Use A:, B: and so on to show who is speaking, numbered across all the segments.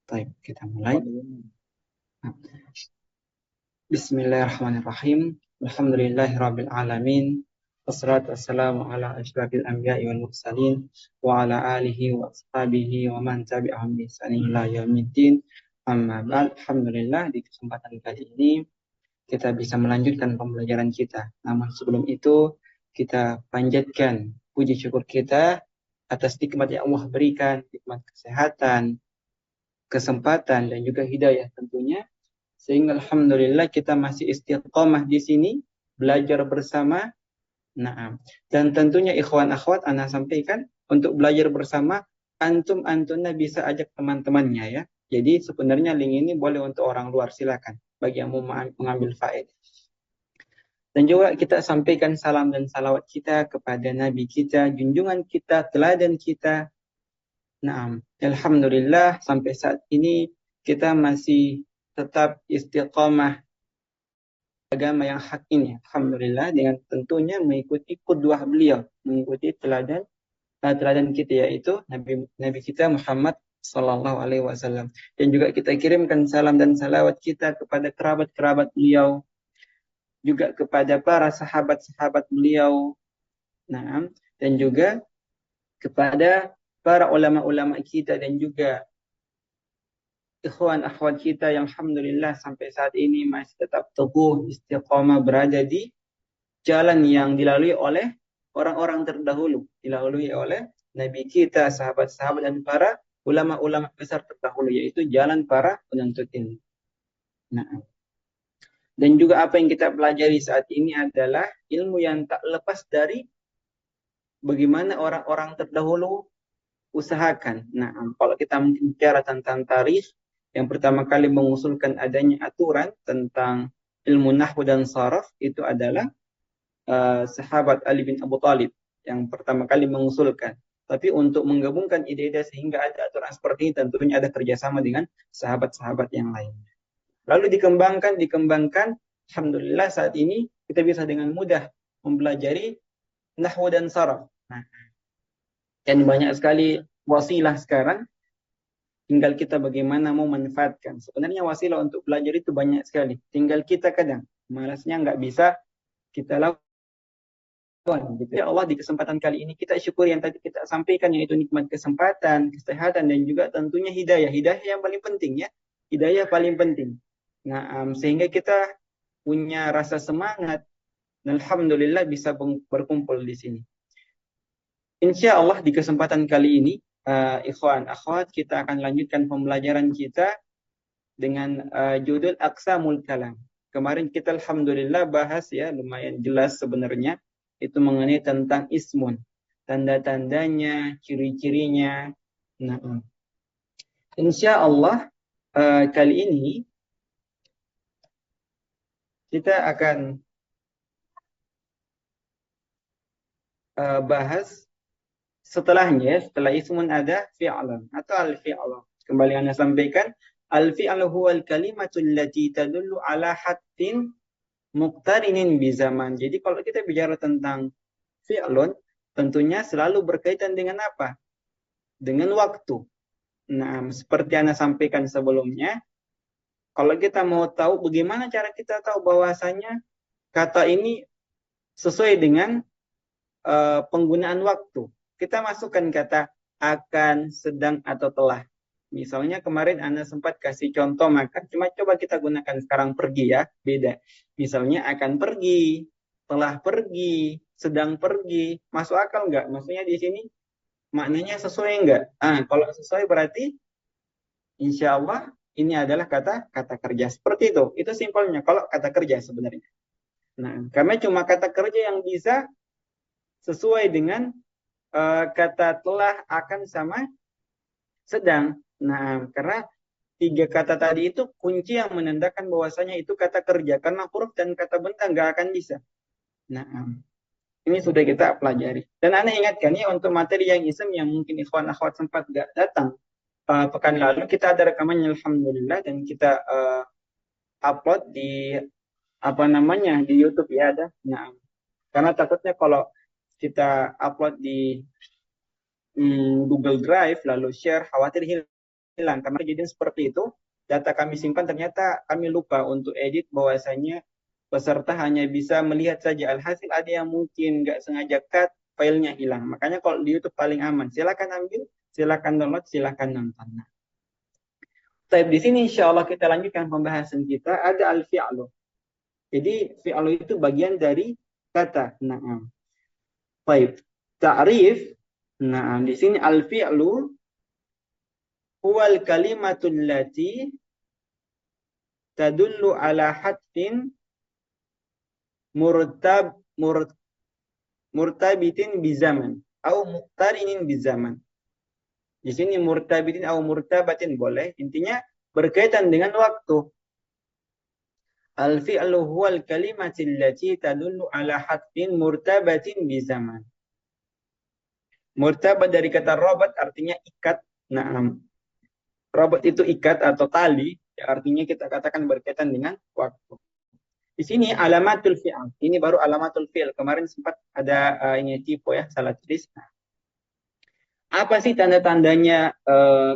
A: Baik, kita mulai. Bismillahirrahmanirrahim. Alhamdulillahirabbil alamin. Wassalatu wassalamu ala asyrafil anbiya'i wal mursalin wa ala alihi wa ashabihi wa man tabi'ahum bi ihsanin ila yaumiddin. Amma ba'd. Alhamdulillah, di kesempatan kali ini kita bisa melanjutkan pembelajaran kita. Namun sebelum itu kita panjatkan puji syukur kita atas nikmat yang Allah berikan, nikmat kesehatan, kesempatan dan juga hidayah tentunya, sehingga alhamdulillah kita masih istiqomah di sini belajar bersama. Naam. Dan tentunya ikhwan akhwat ana sampaikan untuk belajar bersama antum-antumnya bisa ajak teman-temannya ya. Jadi sebenarnya link ini boleh untuk orang luar, silakan bagi yang mau mengambil faedah. Dan juga kita sampaikan salam dan salawat kita kepada Nabi kita, junjungan kita, teladan kita. Naam, alhamdulillah sampai saat ini kita masih tetap istiqamah agama yang hak ini. Alhamdulillah dengan tentunya mengikuti qudwah beliau, mengikuti teladan kita, yaitu Nabi kita Muhammad sallallahu alaihi wasallam. Dan juga kita kirimkan salam dan salawat kita kepada kerabat-kerabat beliau, juga kepada para sahabat-sahabat beliau. Naam, dan juga kepada para ulama-ulama kita dan juga ikhwan akhwat kita yang alhamdulillah sampai saat ini masih tetap teguh istiqamah berada di jalan yang dilalui oleh orang-orang terdahulu, dilalui oleh Nabi kita, sahabat-sahabat dan para ulama-ulama besar terdahulu, yaitu jalan para penuntut ilmu. Nah, dan juga apa yang kita pelajari saat ini adalah ilmu yang tak lepas dari bagaimana orang-orang terdahulu usahakan. Nah, kalau kita bicara tentang tarikh, yang pertama kali mengusulkan adanya aturan tentang ilmu nahwu dan saraf itu adalah sahabat Ali bin Abu Thalib yang pertama kali mengusulkan. Tapi untuk menggabungkan ide-ide sehingga ada aturan seperti ini tentunya ada kerjasama dengan sahabat-sahabat yang lain. Lalu dikembangkan, alhamdulillah saat ini kita bisa dengan mudah mempelajari nahwu dan saraf. Nah, dan banyak sekali wasilah sekarang, tinggal kita bagaimana mau manfaatkan. Sebenarnya wasilah untuk belajar itu banyak sekali. Tinggal kita kadang malasnya nggak bisa kita lakukan. Gitu. Ya Allah, di kesempatan kali ini kita syukur yang tadi kita sampaikan, yaitu nikmat kesempatan, kesehatan, dan juga tentunya hidayah. Hidayah yang paling penting ya. Hidayah paling penting. Nah, sehingga kita punya rasa semangat. Dan alhamdulillah bisa berkumpul di sini. Insya Allah di kesempatan kali ini, ikhwan, akhwat, kita akan lanjutkan pembelajaran kita dengan judul Aqsamul Kalam. Kemarin kita alhamdulillah bahas ya, lumayan jelas sebenarnya, itu mengenai tentang ismun, tanda-tandanya, ciri-cirinya. Nah, insya Allah kali ini kita akan bahas setelahnya, setelah ismun ada fi'lan atau al-fi'lan. Kembali Anda sampaikan, al-fi'lu huwal kalimatul lati tadullu ala hattin muqtarinin bizaman. Jadi kalau kita bicara tentang fi'lun, tentunya selalu berkaitan dengan apa? Dengan waktu. Nah, seperti Anda sampaikan sebelumnya, kalau kita mau tahu bagaimana cara kita tahu bahwasanya kata ini sesuai dengan penggunaan waktu, kita masukkan kata akan, sedang, atau telah. Misalnya kemarin Anda sempat kasih contoh makan, cuma coba kita gunakan sekarang pergi ya, beda. Misalnya akan pergi, telah pergi, sedang pergi, masuk akal nggak? Maksudnya di sini maknanya sesuai nggak? Kalau sesuai berarti insya Allah ini adalah kata kerja. Seperti itu simpelnya kalau kata kerja sebenarnya. Nah, karena cuma kata kerja yang bisa sesuai dengan kata telah, akan, sama sedang. Nah, karena tiga kata tadi itu kunci yang menandakan bahwasanya itu kata kerja. Karena huruf dan kata benda nggak akan bisa. Nah, ini sudah kita pelajari. Dan Anda ingatkan ya, untuk materi yang isem yang mungkin ikhwan akhwat sempat nggak datang pekan lalu, kita ada rekamannya alhamdulillah, dan kita upload di di YouTube ya ada. Nah, karena takutnya kalau kita upload di Google Drive lalu share, khawatir hilang hilang. Karena kejadian seperti itu, data kami simpan ternyata kami lupa untuk edit bahwasanya peserta hanya bisa melihat saja. Alhasil ada yang mungkin nggak sengaja cut, filenya hilang. Makanya kalau di YouTube paling aman. Silakan ambil, silakan download, silakan nonton. Nah, di sini insya Allah kita lanjutkan pembahasan kita. Ada al-fi'lu. Jadi fi'lu itu bagian dari kata. Nah, baik. Ta'rif. Nah, di sini al-fi'lu huwal kalimatul lati tadullu ala hadfin murtab murtabitin bizaman atau muqtarinin bizaman. Di sini murtabitin atau murtabatin boleh. Intinya berkaitan dengan waktu. Al-fi'lu huwal kalimatil lati tadullu ala hadfin murtabatin bizaman. Murtabat dari kata rabat artinya ikat. Nah, rabat itu ikat atau tali, ya artinya kita katakan berkaitan dengan waktu. Di sini alamatul fi'al. Ini baru alamatul fi'al. Kemarin sempat ada ini tipe ya, salah tulis. Apa sih tanda-tandanya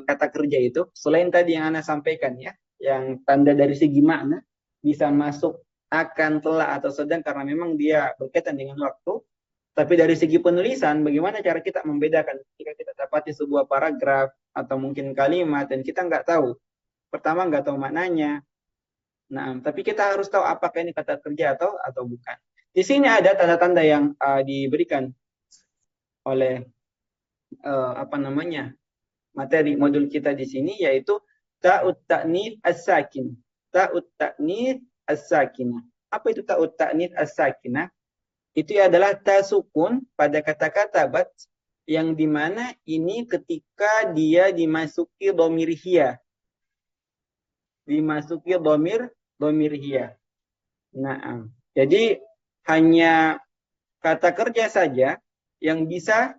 A: kata kerja itu? Selain tadi yang Anda sampaikan ya, yang tanda dari segi makna bisa masuk akan, telah atau sedang karena memang dia berkaitan dengan waktu. Tapi dari segi penulisan, bagaimana cara kita membedakan jika kita dapati sebuah paragraf atau mungkin kalimat dan kita nggak tahu. Pertama nggak tahu maknanya. Nah, tapi kita harus tahu apakah ini kata kerja atau bukan. Di sini ada tanda-tanda yang diberikan oleh materi modul kita di sini, yaitu ta'ut ta'nits as-sakin. Ta'ut ta'nits as-sakinah. Apa itu ta'ut ta'nits as-sakinah? Itu adalah tasukun pada kata-kata bat yang dimana ini ketika dia dimasuki dhamir hiya. Dimasuki dhamir hiya. Nah, jadi hanya kata kerja saja yang bisa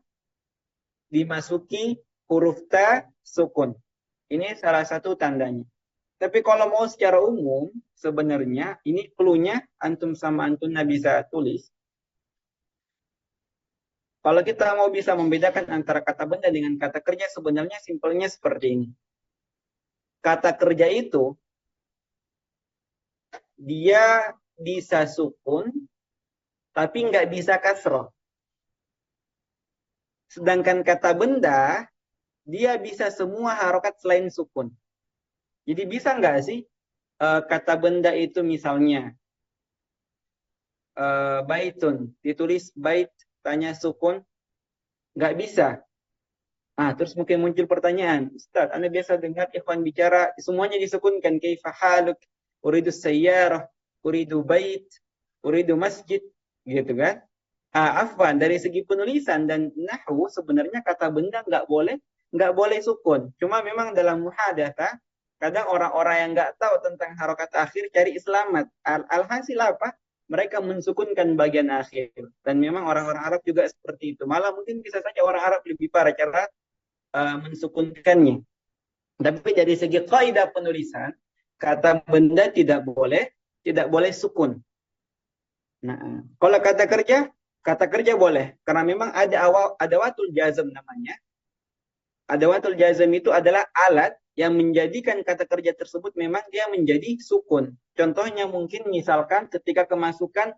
A: dimasuki huruf ta sukun. Ini salah satu tandanya. Tapi kalau mau secara umum, sebenarnya ini clue-nya antum sama antum bisa tulis. Kalau kita mau bisa membedakan antara kata benda dengan kata kerja, sebenarnya simpelnya seperti ini. Kata kerja itu, dia bisa sukun, tapi nggak bisa kasroh. Sedangkan kata benda, dia bisa semua harokat selain sukun. Jadi bisa nggak sih kata benda itu misalnya baitun, ditulis bait, tanya sukun, nggak bisa. Terus mungkin muncul pertanyaan, Ustaz, Anda biasa dengar ikhwan bicara, semuanya disukunkan, kaifa haluk, uridu sayyarah, uridu bait, uridu masjid, gitu kan? Afwan, dari segi penulisan dan nahwu sebenarnya kata benda nggak boleh sukun. Cuma memang dalam muhadatsah, kadang orang-orang yang nggak tahu tentang harokat akhir cari selamat. Alhasil apa? Mereka mensukunkan bagian akhir. Dan memang orang-orang Arab juga seperti itu. Malah mungkin bisa saja orang Arab lebih parah cara mensukunkannya. Tapi dari segi kaidah penulisan, kata benda tidak boleh sukun. Nah, kalau kata kerja boleh. Karena memang ada adawatul jazm namanya. Adawatul jazm itu adalah alat yang menjadikan kata kerja tersebut memang dia menjadi sukun. Contohnya mungkin misalkan ketika kemasukan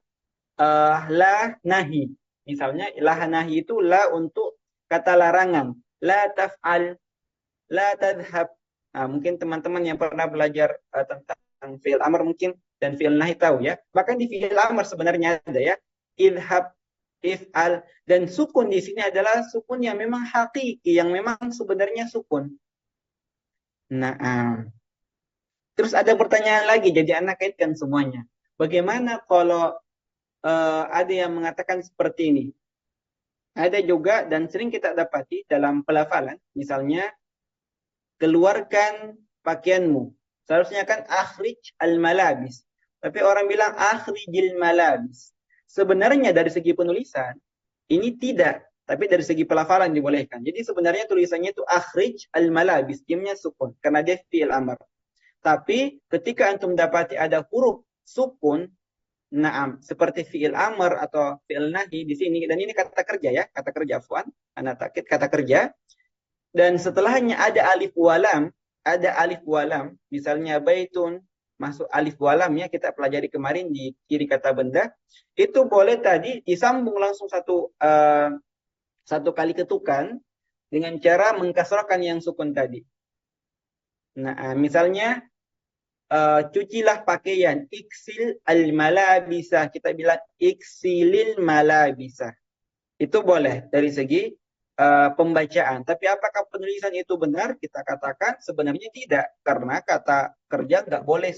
A: la nahi. Misalnya la nahi itu la untuk kata larangan. La taf'al, la tadhab. Mungkin teman-teman yang pernah belajar tentang fi'il amr mungkin dan fi'il nahi tahu ya. Bahkan di fi'il amr sebenarnya ada ya. Idhab, if'al, dan sukun di sini adalah sukun yang memang hakiki, yang memang sebenarnya sukun. Nah, terus ada pertanyaan lagi, jadi anak kaitkan semuanya. Bagaimana kalau ada yang mengatakan seperti ini? Ada juga dan sering kita dapati dalam pelafalan, misalnya keluarkan pakaianmu. Seharusnya kan akhrij al-malabis. Tapi orang bilang akhrijil malabis. Sebenarnya dari segi penulisan ini tidak, tapi dari segi pelafalan dibolehkan. Jadi sebenarnya tulisannya itu akhrij al-malabis, jamnya sukun karena dia fi'il amr. Tapi ketika antum dapati ada huruf sukun, naam, seperti fi'il amr atau fi'il nahi di sini, dan ini kata kerja ya, kata kerja afwan, anak takkid kata kerja, dan setelahnya ada alif walam, ada alif walam, misalnya baitun, masuk alif walam ya, kita pelajari kemarin di kiri kata benda, itu boleh tadi disambung langsung satu kali ketukan dengan cara mengkasrahkan yang sukun tadi. Nah, misalnya cucilah pakaian, iksil al malabisa, kita bilang iksilil malabisa. Itu boleh dari segi pembacaan. Tapi apakah penulisan itu benar? Kita katakan sebenarnya tidak, karena kata kerja nggak boleh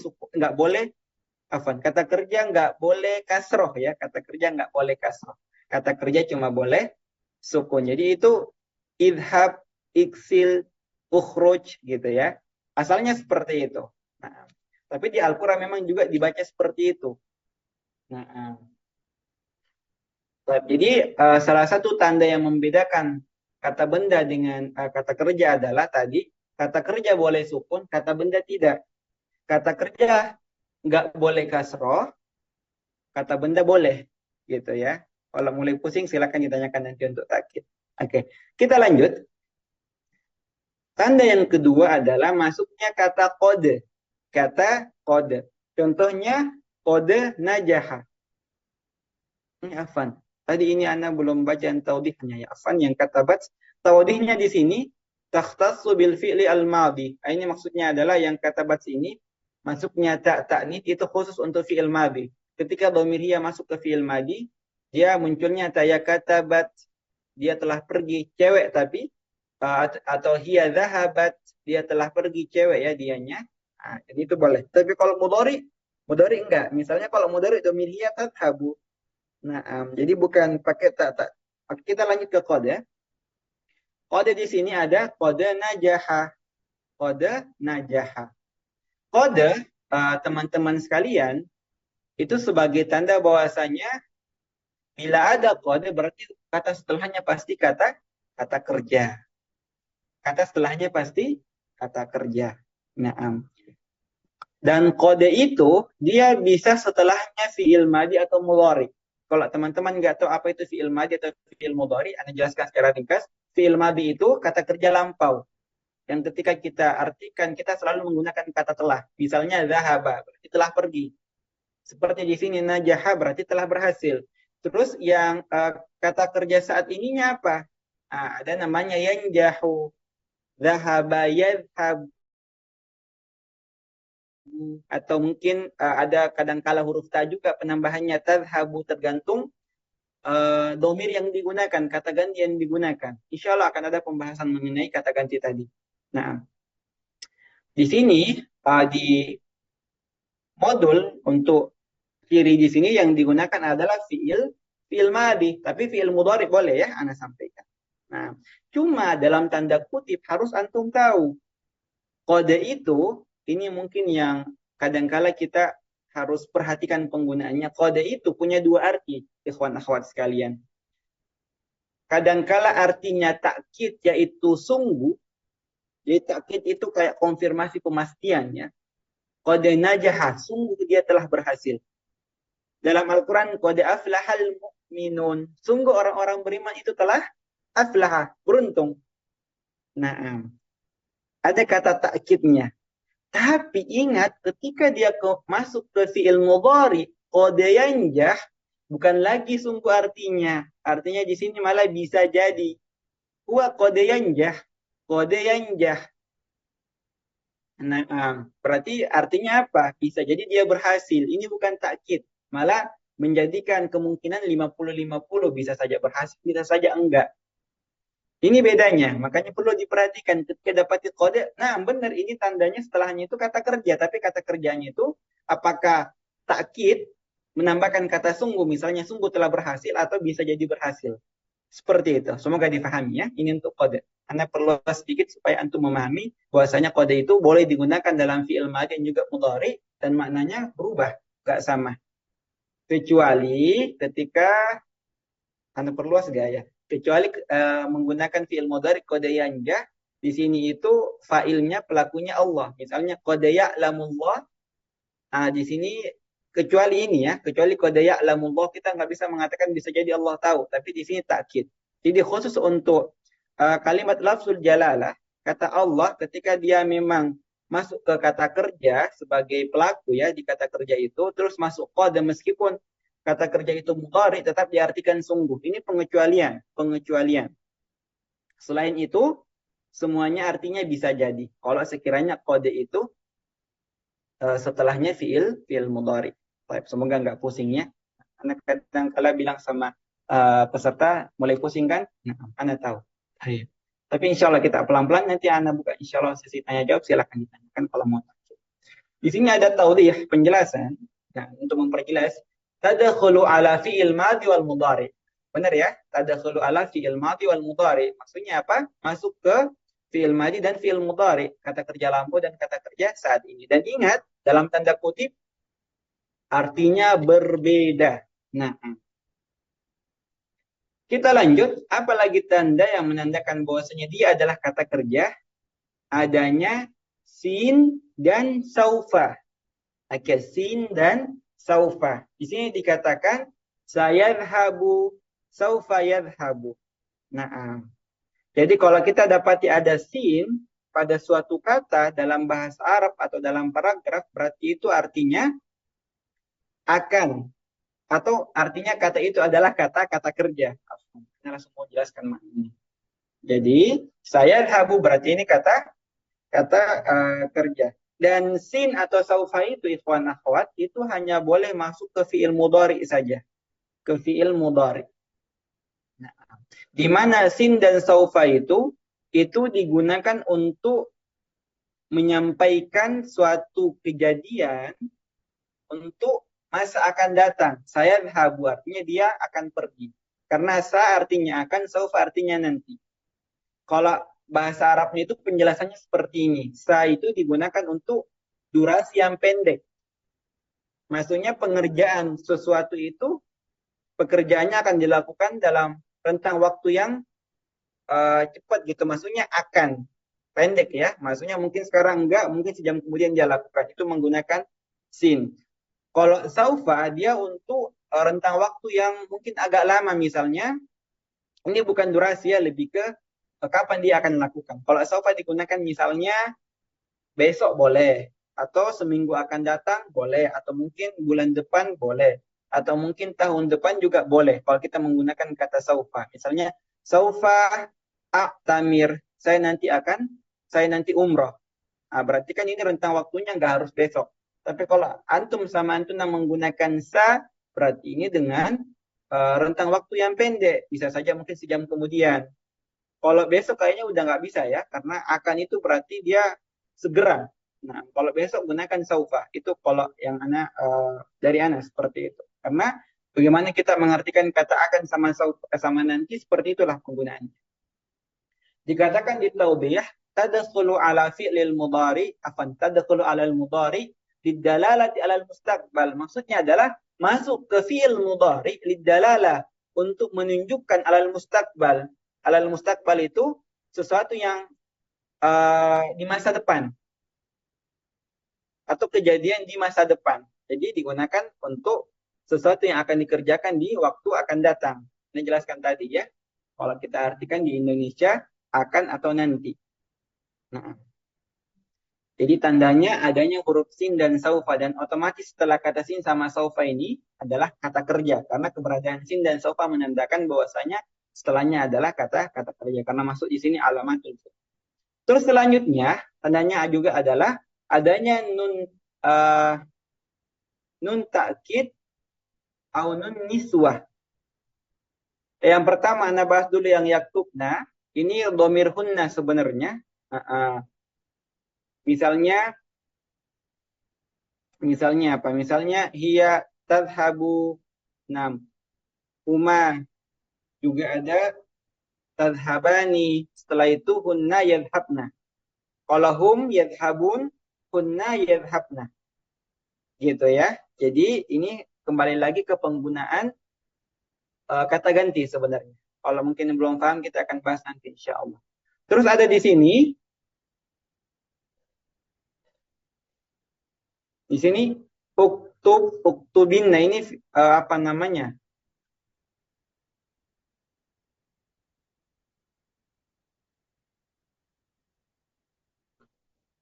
A: kata kerja nggak boleh kasroh ya, kata kerja nggak boleh kasroh. Kata kerja cuma boleh sukun. Jadi itu idhab, iksil, ukhruj gitu ya. Asalnya seperti itu. Nah, tapi di Al-Quran memang juga dibaca seperti itu. Nah, jadi salah satu tanda yang membedakan kata benda dengan kata kerja adalah tadi kata kerja boleh sukun, kata benda tidak. Kata kerja nggak boleh kasroh, kata benda boleh, gitu ya. Kalau mulai pusing silakan ditanyakan nanti untuk takkid. Oke, kita lanjut. Tanda yang kedua adalah masuknya kata kode. Kata kode. Contohnya kode najaha. Ini afan. Tadi ini Anda belum baca taudihnya ya. Afan yang kata bat. Taudihnya di sini takhtassu bil fi'li al-madi. Ini maksudnya adalah yang kata bat ini masuknya ta'nits itu khusus untuk fi'il madi. Ketika dhamir hiya masuk ke fi'il madi, dia munculnya ya kata bat. Dia telah pergi cewek tapi atau hiya dhahabat, dia telah pergi cewek ya dianya. Nah, jadi itu boleh. Tapi kalau mudhari enggak. Misalnya kalau mudhari dhamir hiya tadhabu. Nah, jadi bukan pakai tak. Kita lanjut ke kode. Kode di sini ada kode najaha. Kode najaha. Kode, teman-teman sekalian, itu sebagai tanda bahwasanya bila ada kode berarti kata setelahnya pasti kata kerja. Kata setelahnya pasti kata kerja. Nah, dan kode itu dia bisa setelahnya fi'il madi atau mudhari. Kalau teman-teman nggak tahu apa itu fi'il madi atau fi'il mudhari, Anda jelaskan secara ringkas. Fi'il madi itu kata kerja lampau. Yang ketika kita artikan, kita selalu menggunakan kata telah. Misalnya zahaba, berarti telah pergi. Seperti di sini najaha, berarti telah berhasil. Terus yang kata kerja saat ininya apa? Ada namanya yanjahu. Zahaba yadhhab. Atau mungkin ada kadangkala huruf ta juga penambahannya tadhabu, tergantung domir yang digunakan, kata ganti yang digunakan. Insya Allah akan ada pembahasan mengenai kata ganti tadi. Nah, di sini di modul untuk ciri di sini yang digunakan adalah fi'il madi, tapi fi'il mudhari boleh ya, Ana sampaikan. Nah, cuma dalam tanda kutip harus antum tahu kode itu. Ini mungkin yang kadangkala kita harus perhatikan penggunaannya. Kode itu punya dua arti, ikhwan akhwat sekalian. Kadangkala artinya takkid yaitu sungguh. Jadi takkid itu kayak konfirmasi pemastiannya. Kode najah, sungguh dia telah berhasil. Dalam Al-Quran, kode aflahal mu'minun. Sungguh orang-orang beriman itu telah aflah, beruntung. Nah, ada kata takkidnya. Tapi ingat, ketika dia masuk ke fi'il mudhari, kode yanjah, bukan lagi sungguh artinya. Artinya di sini malah bisa jadi. Huwa kode yanjah. Kode yanjah. Nah, berarti artinya apa? Bisa jadi dia berhasil. Ini bukan takkid. Malah menjadikan kemungkinan 50-50. Bisa saja berhasil, bisa saja enggak. Ini bedanya, makanya perlu diperhatikan ketika dapat kode. Nah, benar ini tandanya setelahnya itu kata kerja, tapi kata kerjanya itu apakah takkid menambahkan kata sungguh, misalnya sungguh telah berhasil atau bisa jadi berhasil. Seperti itu. Semoga dipahami ya. Ini untuk kode. Anda perlu sedikit supaya antum memahami bahwasanya kode itu boleh digunakan dalam fi'il madhi dan juga mudhari dan maknanya berubah, enggak sama. Kecuali ketika Anda perluas gaya. Kecuali menggunakan fi'il mudhari kode yanjah, di sini itu fa'ilnya pelakunya Allah. Misalnya kode ya'lamullah. Di sini kecuali ini ya, kecuali kode ya'lamullah kita nggak bisa mengatakan bisa jadi Allah tahu, tapi di sini takkid. Jadi khusus untuk kalimat lafzul jalalah, kata Allah ketika dia memang masuk ke kata kerja sebagai pelaku ya di kata kerja itu, terus masuk qad meskipun kata kerja itu mudhari tetap diartikan sungguh. Ini pengecualian, pengecualian. Selain itu, semuanya artinya bisa jadi. Kalau sekiranya kode itu setelahnya fiil mudhari. Semoga nggak pusing ya. Anak kadang kala bilang sama peserta mulai pusing kan? Nah, Anda tahu. Baik. Tapi insya Allah kita pelan-pelan nanti Anda buka insya Allah sesi tanya jawab silakan ditanyakan kalau mau. Di sini ada taudih penjelasan. Nah, untuk memperjelas tadkhulu ala fi'il madhi wal mudhari. Benar ya? Tadkhulu ala fi'il madhi wal mudhari. Maksudnya apa? Masuk ke fi'il madhi dan fi'il mudhari, kata kerja lampu dan kata kerja saat ini. Dan ingat, dalam tanda kutip artinya berbeda. Nah, kita lanjut. Apalagi tanda yang menandakan bahwasanya dia adalah kata kerja? Adanya sin dan saufa. Oke, sin dan saufa. Di sini dikatakan sayadhabu, saufa yadhabu. Nah, jadi kalau kita dapati ada sin pada suatu kata dalam bahasa Arab atau dalam paragraf, berarti itu artinya akan. Atau artinya kata itu adalah kata-kata kerja. Saya langsung mau jelaskan maknanya. Jadi, sayadhabu berarti ini kata kerja. Dan sin atau saufa itu ikhwan akhwat itu hanya boleh masuk ke fiil mudhari saja. Ke fiil mudhari. Nah, di mana sin dan saufa itu digunakan untuk menyampaikan suatu kejadian untuk masa akan datang. Saya habu artinya dia akan pergi. Karena sa artinya akan, saufa artinya nanti. Kalau bahasa Arabnya itu penjelasannya seperti ini. Sa itu digunakan untuk durasi yang pendek. Maksudnya pengerjaan sesuatu itu, pekerjaannya akan dilakukan dalam rentang waktu yang cepat gitu. Maksudnya akan pendek ya. Maksudnya mungkin sekarang enggak, mungkin sejam kemudian dia lakukan. Itu menggunakan sin. Kalau saufa, dia untuk rentang waktu yang mungkin agak lama misalnya. Ini bukan durasi ya, lebih ke kapan dia akan melakukan. Kalau saufa digunakan misalnya besok boleh, atau seminggu akan datang boleh, atau mungkin bulan depan boleh, atau mungkin tahun depan juga boleh. Kalau kita menggunakan kata saufa, misalnya saufa a'tamir, saya nanti umroh. Nah, berarti kan ini rentang waktunya nggak harus besok. Tapi kalau antum sama antum yang menggunakan sa, berarti ini dengan rentang waktu yang pendek. Bisa saja mungkin sejam kemudian. Kalau besok kayaknya udah nggak bisa ya, karena akan itu berarti dia segera. Nah, kalau besok gunakan saufa. Itu kalau yang dari ana seperti itu. Karena bagaimana kita mengartikan kata akan sama saufa, sama nanti, seperti itulah penggunaannya. Dikatakan di taubiyah, tadkhulu ala fi'lil mudhari, tadkhulu ala al-mudhari lidalalati ala al-mustaqbal. Maksudnya adalah masuk ke fi'il mudhari lidalalah, untuk menunjukkan alal mustaqbal. Alal mustaqbal itu sesuatu yang di masa depan atau kejadian di masa depan. Jadi digunakan untuk sesuatu yang akan dikerjakan di waktu akan datang. Ini jelaskan tadi ya. Kalau kita artikan di Indonesia akan atau nanti. Nah, jadi tandanya adanya huruf sin dan saufa, dan otomatis setelah kata sin sama saufa ini adalah kata kerja, karena keberadaan sin dan saufa menandakan bahwasanya setelahnya adalah kata kerja, karena masuk di sini alamatul. Terus selanjutnya tandanya juga adalah adanya nun takkid atau nun niswah. Yang pertama Anda bahas dulu yang yaktubna. Ini dhamir hunna sebenarnya. Misalnya apa? Misalnya hiya tadhabu, nam. Huma juga ada tadhabani. Setelah itu hunna yadhabna. Kalau hum yadhabun, hunna yadhabna. Gitu ya. Jadi ini kembali lagi ke penggunaan kata ganti sebenarnya. Kalau mungkin belum paham kita akan bahas nanti insya Allah. Terus ada di sini uktubin. Nah ini apa namanya?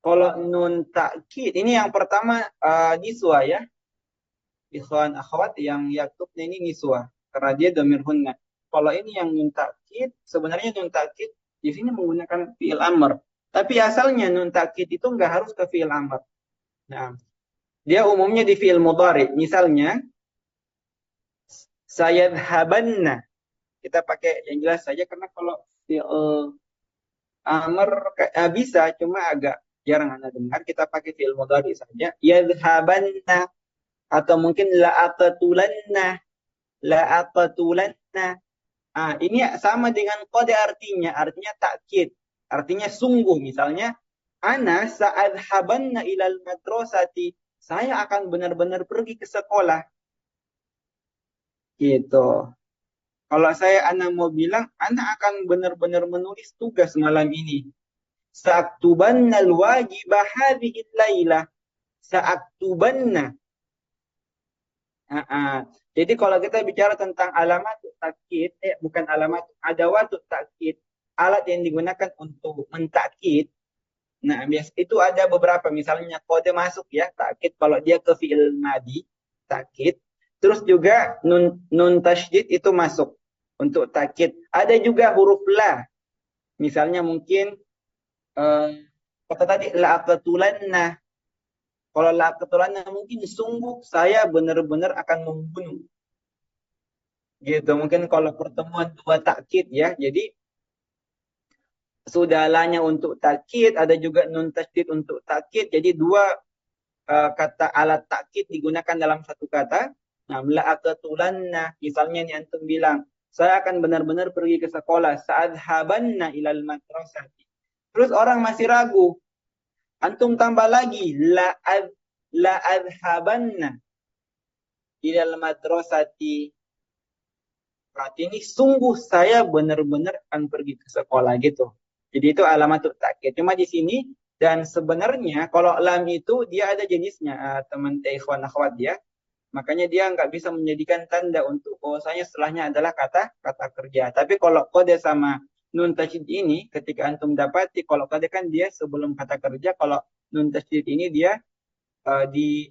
A: Kalau nun takkid ini yang pertama niswa ya. Ikhwan akhwat yang yaktubnya ini niswa karena dia domir hunna. Kalau ini yang nun takkid, sebenarnya nun takkid di sini menggunakan fi'il amr. Tapi asalnya nun takkid itu nggak harus ke fi'il amr. Nah, dia umumnya di fi'il mudhari. Misalnya, sayadhabanna. Kita pakai yang jelas saja karena kalau fi'il amr bisa, cuma agak jarang Anda dengar. Kita pakai fi'il mudhari saja. Yadhabanna. Atau mungkin la'aqatulanna. La'aqatulanna. Ini sama dengan kode artinya. Artinya takkid. Artinya sungguh. Misalnya, ana sa'adhabanna ilal madrasati. Saya akan benar-benar pergi ke sekolah. Gitu. Kalau anak mau bilang, anak akan benar-benar menulis tugas malam ini. Sa'aktubanna al-wajiba hadhihi lailah. Sa'aktubanna. Jadi kalau kita bicara tentang alamat takkid, bukan alamat, adawatut takkid, alat yang digunakan untuk mentakkid. Nah, bias itu ada beberapa, misalnya kode masuk ya, takkid kalau dia ke fi'il madi, takkid. Terus juga nun tasydid itu masuk untuk takkid. Ada juga huruf la. Misalnya mungkin eh, kata tadi la aqtulanna. Kalau la aqtulanna mungkin sungguh saya benar-benar akan membunuh. Gitu. Mungkin kalau pertemuan dua takkid ya. Jadi sudah lanya untuk takkid, ada juga nun tasydid untuk takkid. Jadi dua kata alat takkid digunakan dalam satu kata. Nah, la'aqatulanna, misalnya nih antum bilang, saya akan benar-benar pergi ke sekolah. Sa'adhabanna ilal madrasati. Terus orang masih ragu. Antum tambah lagi, la'adhabanna ilal madrasati. Berarti ini sungguh saya benar-benar akan pergi ke sekolah gitu. Jadi itu alamat takkid. Cuma di sini dan sebenarnya kalau lam itu dia ada jenisnya teman ikhwan akhwat ya. Makanya dia nggak bisa menjadikan tanda untuk bahwasanya setelahnya adalah kata kerja. Tapi kalau kode sama nun tasydid ini ketika antum dapati kalau kode kan dia sebelum kata kerja, kalau nun tasydid ini dia di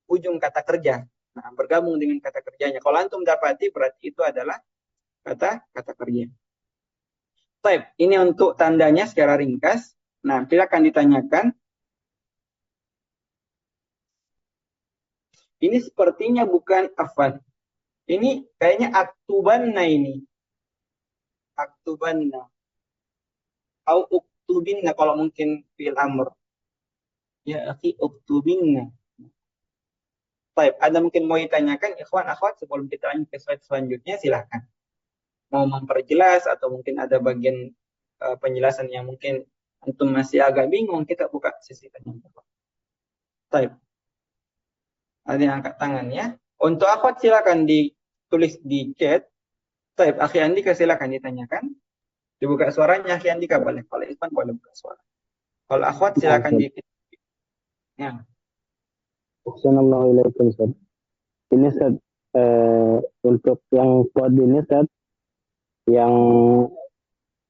A: ujung kata kerja. Nah, bergabung dengan kata kerjanya. Kalau antum dapati berarti itu adalah kata kerja. Baik, ini untuk tandanya secara ringkas. Nah, silakan ditanyakan. Ini sepertinya bukan afan. Ini kayaknya aktubanna ini. Aktubanna. Au uktubinna kalau mungkin fil amr. Ya, akhi uktubinna. Baik, ada mungkin mau ditanyakan, ikhwan, akhwat, sebelum kita lanjut ke slide selanjutnya, silahkan. Mau memperjelas atau mungkin ada bagian penjelasan yang mungkin antum masih agak bingung, kita buka sesi tanya jawab. Baik, ada yang angkat tangan ya. Untuk akhwat silakan ditulis di chat. Baik, Akhi Andika silakan ditanyakan. Dibuka suaranya, Akhi Andika boleh. Kalau Ikhwan boleh buka suara. Kalau akhwat silakan di. Ya.
B: Assalamualaikum Ustaz. Ini Ustaz, untuk yang kode ini Ustaz, yang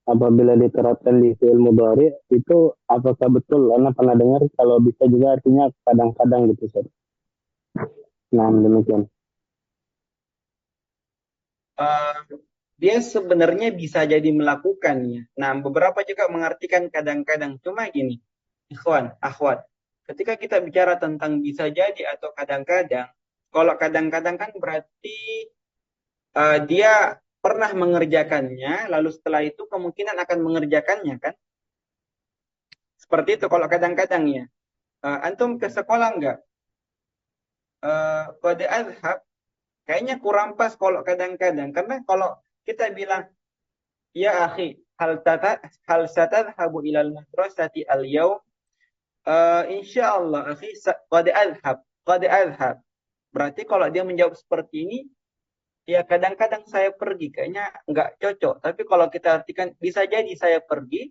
B: apabila diterapkan di fi'il mudhari itu apakah betul? Karena pernah dengar kalau bisa juga artinya kadang-kadang gitu Ustaz. Nah, demikian.
A: Dia sebenarnya bisa jadi melakukannya. Nah, beberapa juga mengartikan kadang-kadang. Cuma gini, ikhwan, akhwat. Ketika kita bicara tentang bisa jadi atau kadang-kadang, kalau kadang-kadang kan berarti dia pernah mengerjakannya, lalu setelah itu kemungkinan akan mengerjakannya kan? Seperti itu kalau kadang-kadang ya. Antum ke sekolah enggak? Kode azhab, kayaknya kurang pas kalau kadang-kadang. Karena kalau kita bilang, ya akhi, hal satadhabu ilal madrasati al-yawm? Insyaallah akhi, qad adhab, qad adhab. Berarti kalau dia menjawab seperti ini, ya kadang-kadang saya pergi, kayaknya nggak cocok. Tapi kalau kita artikan bisa jadi saya pergi,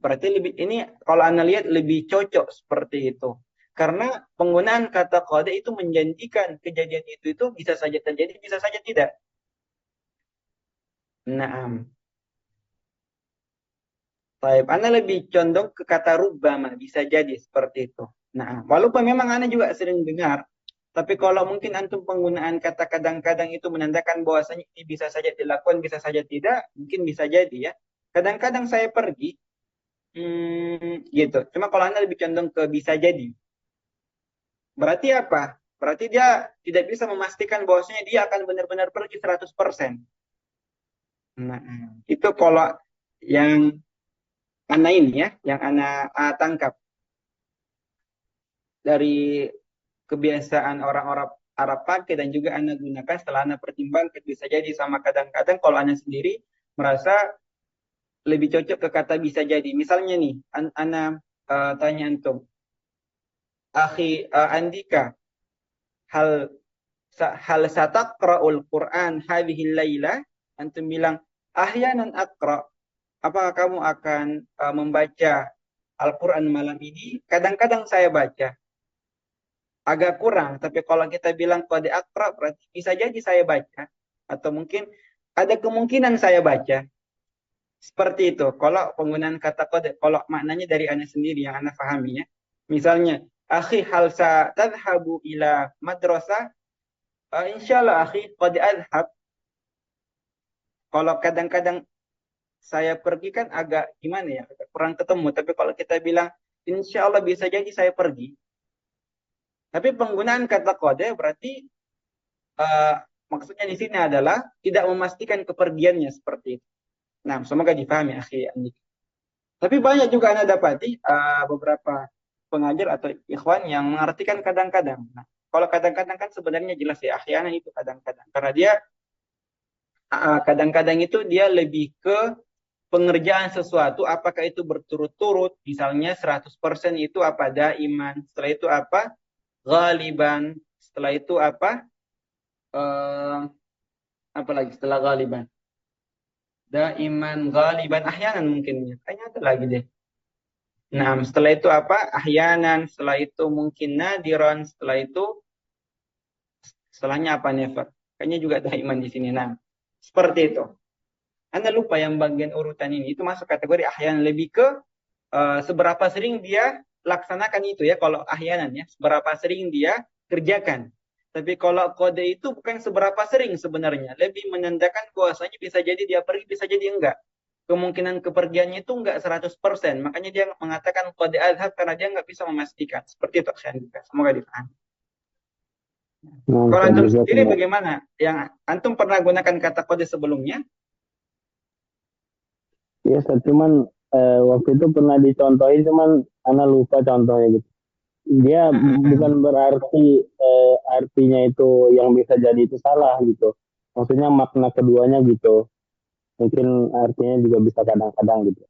A: berarti lebih ini kalau Anda lihat lebih cocok seperti itu. Karena penggunaan kata qad itu menjanjikan kejadian itu bisa saja terjadi, bisa saja tidak. Naam. Taib, Ana lebih condong ke kata rubama, bisa jadi seperti itu. Nah, walaupun memang Ana juga sering dengar, tapi kalau mungkin antum penggunaan kata kadang-kadang itu menandakan bahwasanya ini bisa saja dilakukan, bisa saja tidak, mungkin bisa jadi ya. Kadang-kadang saya pergi, gitu. Cuma kalau Anda lebih condong ke bisa jadi, berarti apa? Berarti dia tidak bisa memastikan bahwasanya dia akan benar-benar pergi 100%. Nah, itu kalau yang Ana ini ya, yang Ana tangkap dari kebiasaan orang-orang Arab pakai dan juga Anda gunakan setelah Anda pertimbangkan bisa jadi sama kadang-kadang kalau Anda sendiri merasa lebih cocok ke kata bisa jadi. Misalnya nih, Anda tanya antum, Akhi Andika, hal hal sataqra'ul Quran hadhihi laila? Antum bilang, ahyanan aqra. Apakah kamu akan membaca Al-Quran malam ini? Kadang-kadang saya baca. Agak kurang, tapi kalau kita bilang kode akra berarti bisa jadi saya baca. Atau mungkin ada kemungkinan saya baca. Seperti itu. Kalau penggunaan kata kode, kalau maknanya dari Anda sendiri yang Anda pahami ya. Misalnya, akhi hal sa tadhabu ila madrasah, insyaallah akhi qad adhab. Kalau kadang-kadang saya pergi kan agak gimana ya, agak kurang ketemu. Tapi kalau kita bilang, insya Allah bisa jadi saya pergi. Tapi penggunaan kata kode berarti uh, maksudnya di sini adalah tidak memastikan kepergiannya seperti itu. Nah, semoga dipahami, akhi Andi. Tapi banyak juga Anda dapati beberapa pengajar atau ikhwan yang mengartikan kadang-kadang. Nah, kalau kadang-kadang kan sebenarnya jelas ya, ahyanan itu kadang-kadang. Karena dia kadang-kadang itu dia lebih ke pengerjaan sesuatu, apakah itu berturut-turut, misalnya 100% itu apa? Daiman. Setelah itu apa? Ghaliban. Setelah itu apa? Eh, apa lagi setelah ghaliban? Daiman, ghaliban, ahyanan mungkin ya. Kayaknya ada lagi deh. Nah, setelah itu apa? Ahyanan. Setelah itu mungkin nadiran. Setelah itu, setelahnya apa? Never. Kayaknya juga daiman di sini. Nah, seperti itu. Anda lupa yang bagian urutan ini. Itu masuk kategori ahyanan. Lebih ke seberapa sering dia laksanakan itu ya. Kalau ahyanan ya. Seberapa sering dia kerjakan. Tapi kalau kode itu bukan seberapa sering sebenarnya. Lebih menandakan bahwasanya bisa jadi dia pergi, bisa jadi enggak. Kemungkinan kepergiannya itu enggak 100%. Makanya dia mengatakan kode adhab karena dia enggak bisa memastikan. Seperti itu Aksan juga. Semoga dipahami.
B: Nah,
A: Kalau
B: saya
A: antum
B: juga
A: sendiri bagaimana? Yang antum pernah gunakan kata kode sebelumnya?
B: ya, cuman waktu itu pernah dicontohin, cuman anak lupa contohnya gitu. Dia bukan berarti artinya itu yang bisa jadi itu salah gitu. Maksudnya makna keduanya gitu. Mungkin artinya juga bisa kadang-kadang gitu.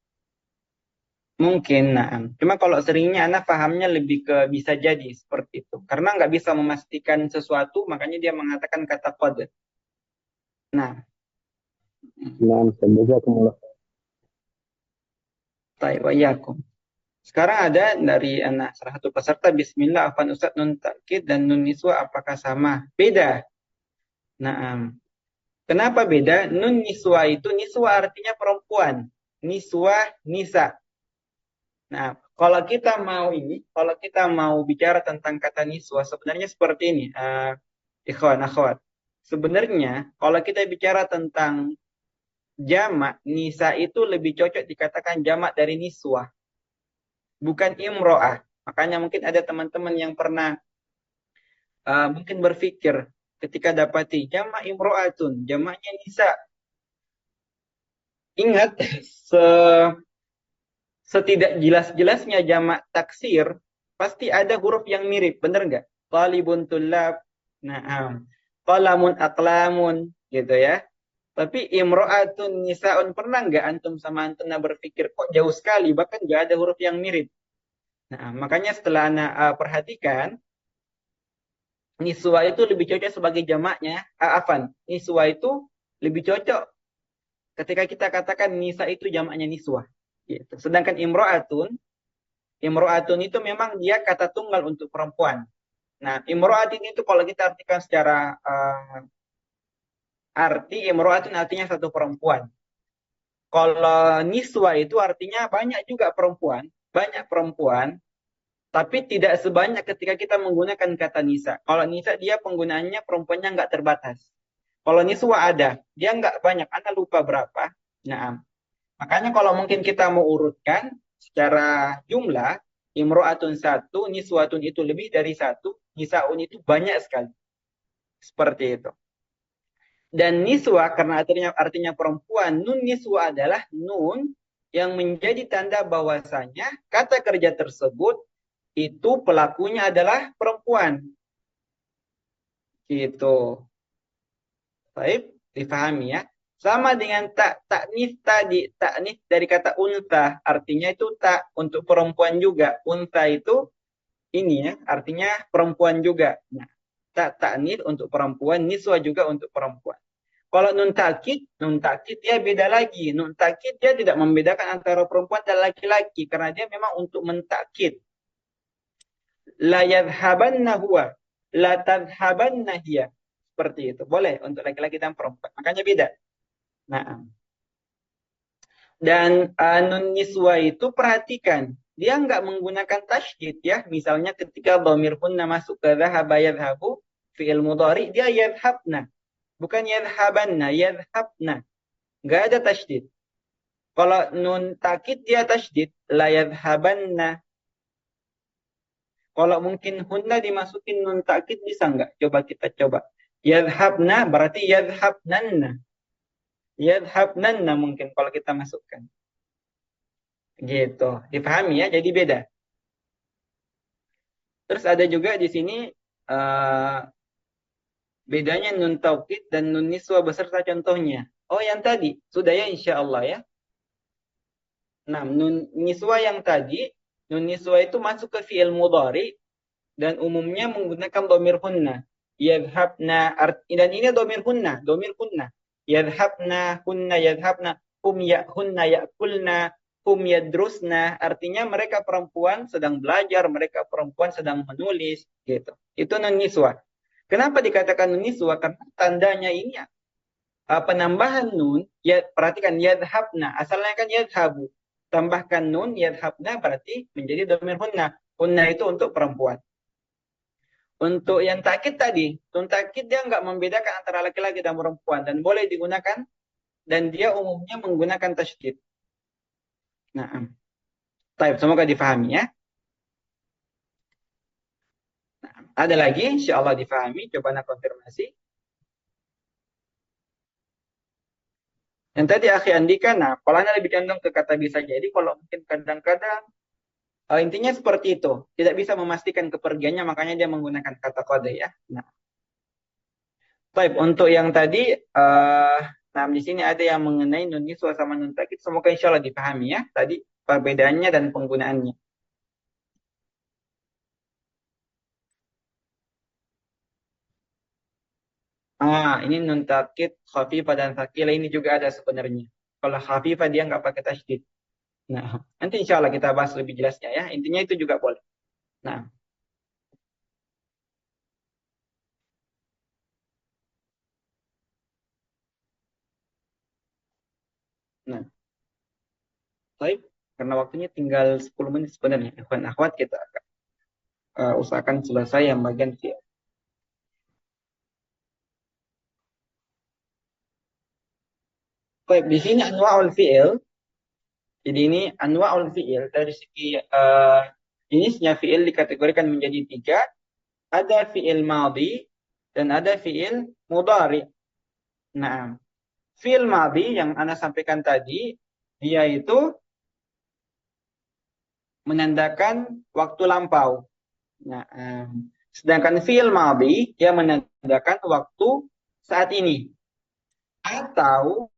A: Mungkin, nah. Cuma kalau seringnya anak pahamnya lebih ke bisa jadi seperti itu. Karena nggak bisa memastikan sesuatu, makanya dia mengatakan kata kode. Nah,
B: Nah, saya juga kemulai.
A: taiwayakum. Sekarang ada dari anak salah satu peserta, Bismillah, Afan Ustadz, Nun Takkid dan Nun Niswa apakah sama? Beda. Nah, kenapa beda? Nun Niswa itu, Niswa artinya perempuan. Niswa, Nisa. Nah, kalau kita mau bicara tentang kata niswa, sebenarnya seperti ini, ikhwan, akhwat. Sebenarnya, kalau kita bicara tentang jamak, nisa itu lebih cocok dikatakan jamak dari niswa, bukan imro'ah. Makanya mungkin ada teman-teman yang pernah mungkin berpikir ketika dapati jamak imro'atun, jamaknya nisa. Ingat, se setidak jelas-jelasnya jamak taksir, pasti ada huruf yang mirip, bener nggak? Talibun tulab, na'am. Qalamun aqlamun, gitu ya. Tapi imro'atun nisaun, pernah nggak antum sama antum berpikir, kok jauh sekali, bahkan nggak ada huruf yang mirip. Nah, makanya setelah anda perhatikan, niswa itu lebih cocok sebagai jamaknya, afan, niswa itu lebih cocok ketika kita katakan nisa itu jamaknya niswa. Gitu. Sedangkan imro'atun itu memang dia kata tunggal untuk perempuan. Nah, imro'atin itu kalau kita artikan secara arti, imro'atun artinya satu perempuan. Kalau niswa itu artinya banyak perempuan, tapi tidak sebanyak ketika kita menggunakan kata nisa. Kalau nisa dia penggunaannya perempuannya nggak terbatas. Kalau niswa ada, dia nggak banyak. Anda lupa berapa. Nah, makanya kalau mungkin kita mau urutkan secara jumlah, imro'atun satu, niswatun itu lebih dari satu, nisaun itu banyak sekali. Seperti itu. Dan niswa karena artinya perempuan, nun niswa adalah nun yang menjadi tanda bahwasanya kata kerja tersebut itu pelakunya adalah perempuan. Gitu. Baik, difahami ya. Sama dengan taknis tadi, taknis dari kata unta, artinya itu tak untuk perempuan juga. Unta itu ini ya, artinya perempuan juga. Nah, taknis untuk perempuan, niswa juga untuk perempuan. Kalau nun takkid dia beda lagi. Nun takkid dia tidak membedakan antara perempuan dan laki-laki karena dia memang untuk mentakkid. La yadhabanna huwa, la tadhabanna hiya. Seperti itu. Boleh untuk laki-laki dan perempuan. Makanya beda. Nah, dan nun niswa itu perhatikan. Dia nggak menggunakan tasydid ya. Misalnya ketika dhamir hunna masuk ke dhahaba yadhabu, fi'il mudhari, dia yadhabna. Bukan yadhabanna, yadhabna. Nggak ada tasydid. Kalau nun takid dia tasydid, la yadhabanna. Kalau mungkin hunna dimasukin nun takid bisa nggak? Coba kita coba. Yadhabna berarti yadhabnanna. Yadhabnanna mungkin kalau kita masukkan. Gitu. Dipahami ya? Jadi beda. Terus ada juga di sini uh, bedanya nun taukid dan nun niswa beserta contohnya. Oh yang tadi. Sudah ya insya Allah ya. Nah, nun niswa yang tadi, nun niswa itu masuk ke fi'il mudhari dan umumnya menggunakan domir hunna. Yadhabna, dan ini domir hunna. Yadhabna, hunna yadhabna, hum hunna ya'kulna, hum yadrusna. Artinya mereka perempuan sedang belajar, mereka perempuan sedang menulis. Gitu. Itu nun niswa. Kenapa dikatakan nun niswa? Karena tandanya ini penambahan nun, ya, perhatikan yadhabna. Asalnya kan yadhabu. Tambahkan nun, yadhabna berarti menjadi domir hunna. Hunna itu untuk perempuan. Untuk yang takkid tadi, nun takkid dia nggak membedakan antara laki-laki dan perempuan dan boleh digunakan dan dia umumnya menggunakan tasydid. Nah, baik, semoga difahami ya. Nah, ada lagi, insya Allah difahami. Coba nak konfirmasi. Yang tadi akhi Andika, nah, polanya lebih condong ke kata bisa jadi. Kalau mungkin kadang-kadang intinya seperti itu. Tidak bisa memastikan kepergiannya, makanya dia menggunakan kata kode ya. Nah, baik, untuk yang tadi, nah di sini ada yang mengenai nun niswa sama nun takkid. Semoga insya Allah dipahami ya. Tadi perbedaannya dan penggunaannya. Ini nun takkid, khafifah dan tsaqilah ini juga ada sebenarnya. Kalau khafifah dia nggak pakai tasydid. Nah, nanti insya Allah kita bahas lebih jelasnya ya. Intinya itu juga boleh. Nah, nah, baik. Karena waktunya tinggal 10 menit sebenarnya. Ikhwan akhwat kita akan usahakan selesai yang bagian fi'il. Baik, di sini anwa'ul fi'il. Jadi ini anwa'ul fi'il dari segi jenisnya fi'il dikategorikan menjadi tiga. Ada fi'il madhi dan ada fi'il mudhari. Nah, fi'il madhi yang Anda sampaikan tadi, dia itu menandakan waktu lampau. Nah, sedangkan fi'il madhi dia menandakan waktu saat ini. Atau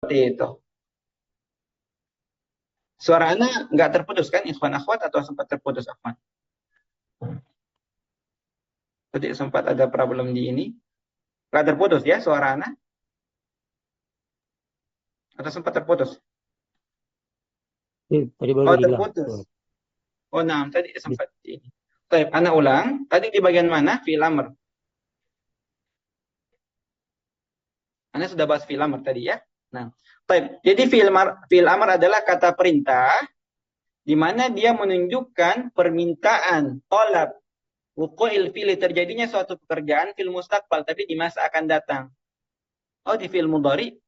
A: Seperti itu. Suara Ana nggak terputus kan, ikhwan akhwat, atau sempat terputus akhwan? Tadi sempat ada problem di ini. Nggak terputus ya suara Ana? Atau sempat terputus?
B: Tadi baru
A: Oh,
B: hilang.
A: terputus. Oh, nah, tadi sempat di ini. Baik, Ana ulang. Tadi di bagian mana? Fi'il amr. Ana sudah bahas fi'il amr tadi ya. Nah, baik. Jadi fi'il amr adalah kata perintah di mana dia menunjukkan permintaan, tolab, wuqu'il fi'li, terjadinya suatu pekerjaan fil mustaqbal, tapi di masa akan datang. Oh, di fi'il mudhari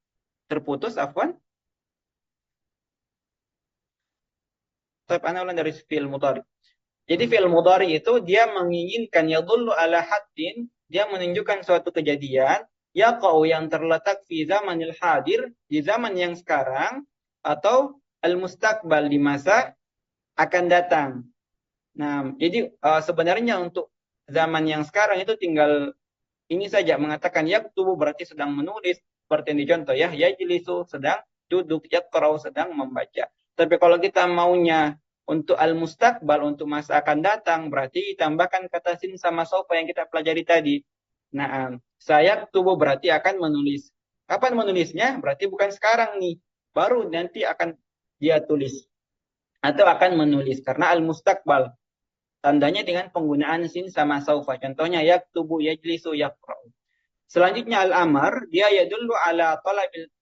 A: terputus, afwan. Tapi ana ulang dari fi'il mudhari. Jadi fi'il mudhari itu dia menginginkan yadullu ala haddin, dia menunjukkan suatu kejadian yaqa'u yang terletak fi zamanil hadir, di zaman yang sekarang, atau al-mustaqbal, di masa akan datang. Nah, jadi sebenarnya untuk zaman yang sekarang itu tinggal ini saja, mengatakan yaktubu berarti sedang menulis, seperti yang dicontoh ya, yajlisu sedang duduk, yaqra'u sedang membaca. Tapi kalau kita maunya untuk al-mustaqbal, untuk masa akan datang, berarti tambahkan kata sin sama sofa yang kita pelajari tadi. Nah, saya tubuh berarti akan menulis. Kapan menulisnya? Berarti bukan sekarang nih. Baru nanti akan dia tulis. Atau akan menulis. Karena al-mustaqbal. Tandanya dengan penggunaan sin sama saufa. Contohnya yaktubu, yajlisu, yaqra'u. Selanjutnya al-amr, dia yadullu ala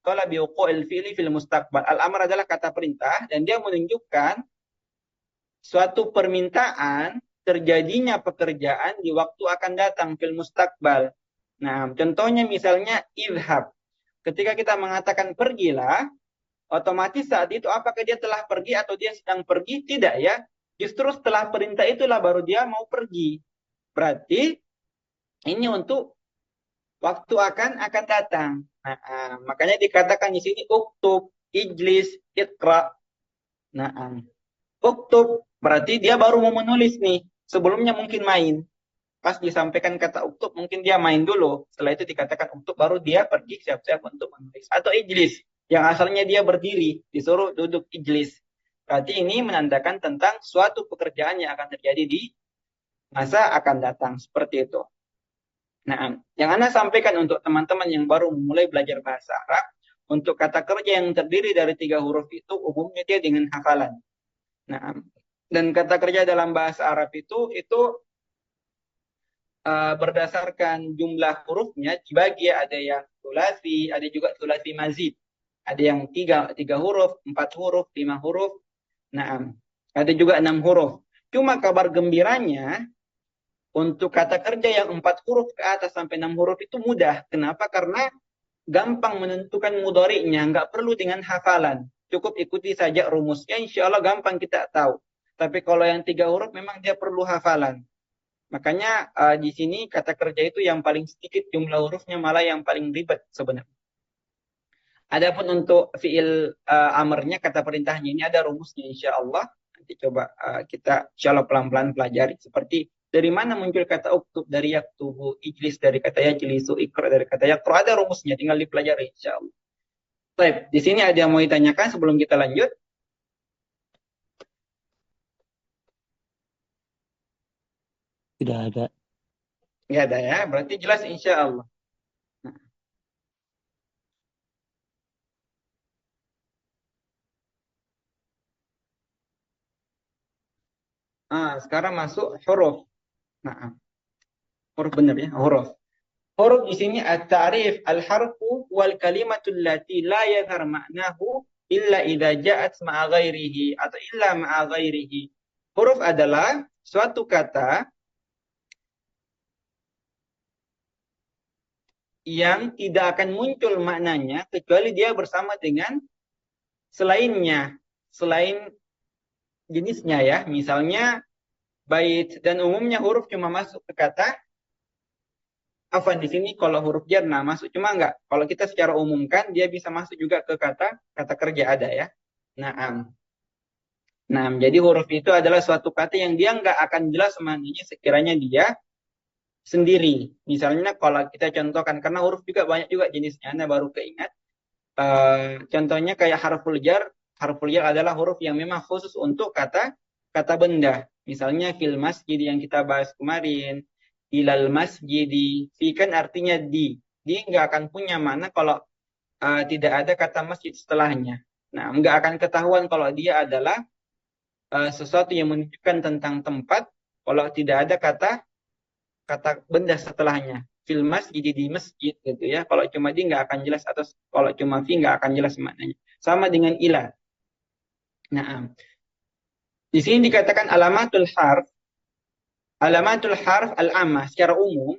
A: talabi wuqu'il fi'li fil mustaqbal. Al-amr adalah kata perintah dan dia menunjukkan suatu permintaan terjadinya pekerjaan di waktu akan datang fil mustaqbal. Nah, contohnya misalnya idhab. Ketika kita mengatakan pergilah, otomatis saat itu apakah dia telah pergi atau dia sedang pergi? Tidak ya. Justru setelah perintah itulah baru dia mau pergi. Berarti ini untuk waktu akan datang. Nah, makanya dikatakan di sini uktub, ijlis, iqra. Nah, uktub berarti dia baru mau menulis nih. Sebelumnya mungkin main. Pas disampaikan kata uktub mungkin dia main dulu. Setelah itu dikatakan uktub baru dia pergi siap-siap untuk menulis. Atau ijlis yang asalnya dia berdiri disuruh duduk ijlis. Berarti ini menandakan tentang suatu pekerjaan yang akan terjadi di masa akan datang. Seperti itu. Nah, yang Anda sampaikan untuk teman-teman yang baru mulai belajar bahasa Arab, untuk kata kerja yang terdiri dari 3 huruf itu umumnya dia dengan hafalan. Nah, dan kata kerja dalam bahasa Arab itu berdasarkan jumlah hurufnya dibagi, ada yang sulasi, ada juga sulasi mazid. Ada yang tiga huruf, 4 huruf, 5 huruf. Nah, ada juga 6 huruf. Cuma kabar gembiranya, untuk kata kerja yang 4 huruf ke atas sampai 6 huruf itu mudah. Kenapa? Karena gampang menentukan mudhari'nya, nggak perlu dengan hafalan. Cukup ikuti saja rumusnya, insya Allah gampang kita tahu. Tapi kalau yang 3 huruf memang dia perlu hafalan. Makanya di sini kata kerja itu yang paling sedikit jumlah hurufnya, malah yang paling ribet sebenarnya. Adapun untuk fiil amarnya, kata perintahnya ini ada rumusnya insya Allah. Nanti coba kita insya Allah pelan-pelan pelajari. Seperti dari mana muncul kata uktub, dari yaktubu, ijlis dari kata yajlisu, ikra dari kata yaqra, ada rumusnya, tinggal dipelajari insya Allah. Baik, di sini ada yang mau ditanyakan sebelum kita lanjut?
B: Tidak ada.
A: Nggak ada ya, berarti jelas insya Allah. Sekarang masuk huruf. Nah, huruf benar ya, huruf. Huruf di sini at-ta'rif al-harfu wal kalimatul lati la yadhar ma'nahu illa idza ja'at ma'a ghairihi atau illa ma'a ghairihi. Huruf adalah suatu kata yang tidak akan muncul maknanya kecuali dia bersama dengan selainnya, selain jenisnya ya. Misalnya bait dan umumnya huruf cuma masuk ke kata afan di sini kalau huruf jar nah masuk cuma enggak. Kalau kita secara umumkan dia bisa masuk juga ke kata kata kerja ada ya. Naam. Nah, jadi huruf itu adalah suatu kata yang dia enggak akan jelas maknanya sekiranya dia sendiri. Misalnya kalau kita contohkan karena huruf juga banyak juga jenisnya. Anda baru keingat. Contohnya kayak harful jar. Harful jar adalah huruf yang memang khusus untuk kata kata benda. Misalnya fil masjid yang kita bahas kemarin. Ilal masjidi. Fi kan artinya di. Dia nggak akan punya mana kalau tidak ada kata masjid setelahnya. Nah, nggak akan ketahuan kalau dia adalah sesuatu yang menunjukkan tentang tempat kalau tidak ada kata kata benda setelahnya. Fil masjid di masjid gitu ya. Kalau cuma di nggak akan jelas atau kalau cuma fi nggak akan jelas maknanya. Sama dengan ila. Nah, di sini dikatakan alamatul harf al-ammah secara umum.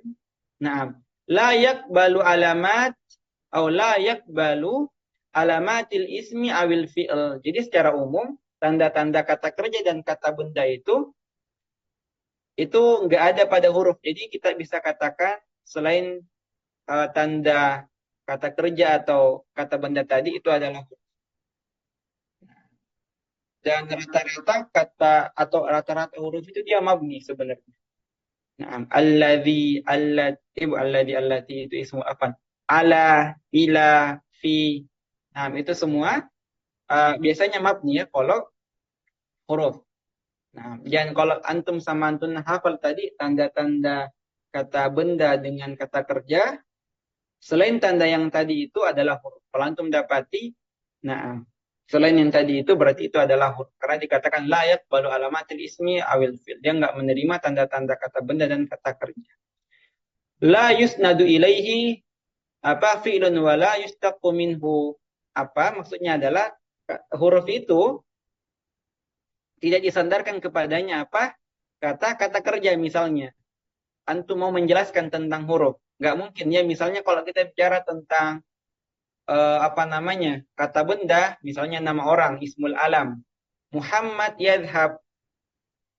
A: Nah, la yakbalu alamat atau la yakbalu alamatil ismi awil fi'l. Jadi secara umum tanda-tanda kata kerja dan kata benda itu nggak ada pada huruf. Jadi kita bisa katakan selain tanda kata kerja atau kata benda tadi itu adalah huruf. Dan rata-rata kata atau rata-rata huruf itu dia mabni sebenarnya. Nah, allati itu ismu apa? Ala, ila, fi. Nah, itu semua biasanya mabni ya kalau huruf. Nah, dan kalau antum sama antum hafal tadi tanda-tanda kata benda dengan kata kerja, selain tanda yang tadi itu adalah huruf. Kalau antum dapati, nah, selain yang tadi itu berarti itu adalah huruf. Karena dikatakan layak balu alamatil ismi awil fil. Dia nggak menerima tanda-tanda kata benda dan kata kerja. La yusnadu ilaihi apa fi'lun wa la yustaqu minhu. Apa maksudnya adalah huruf itu tidak disandarkan kepadanya apa kata-kata kerja misalnya. Antum mau menjelaskan tentang huruf. Nggak mungkin ya misalnya kalau kita bicara tentang apa namanya kata benda misalnya nama orang ismul alam Muhammad yadhhab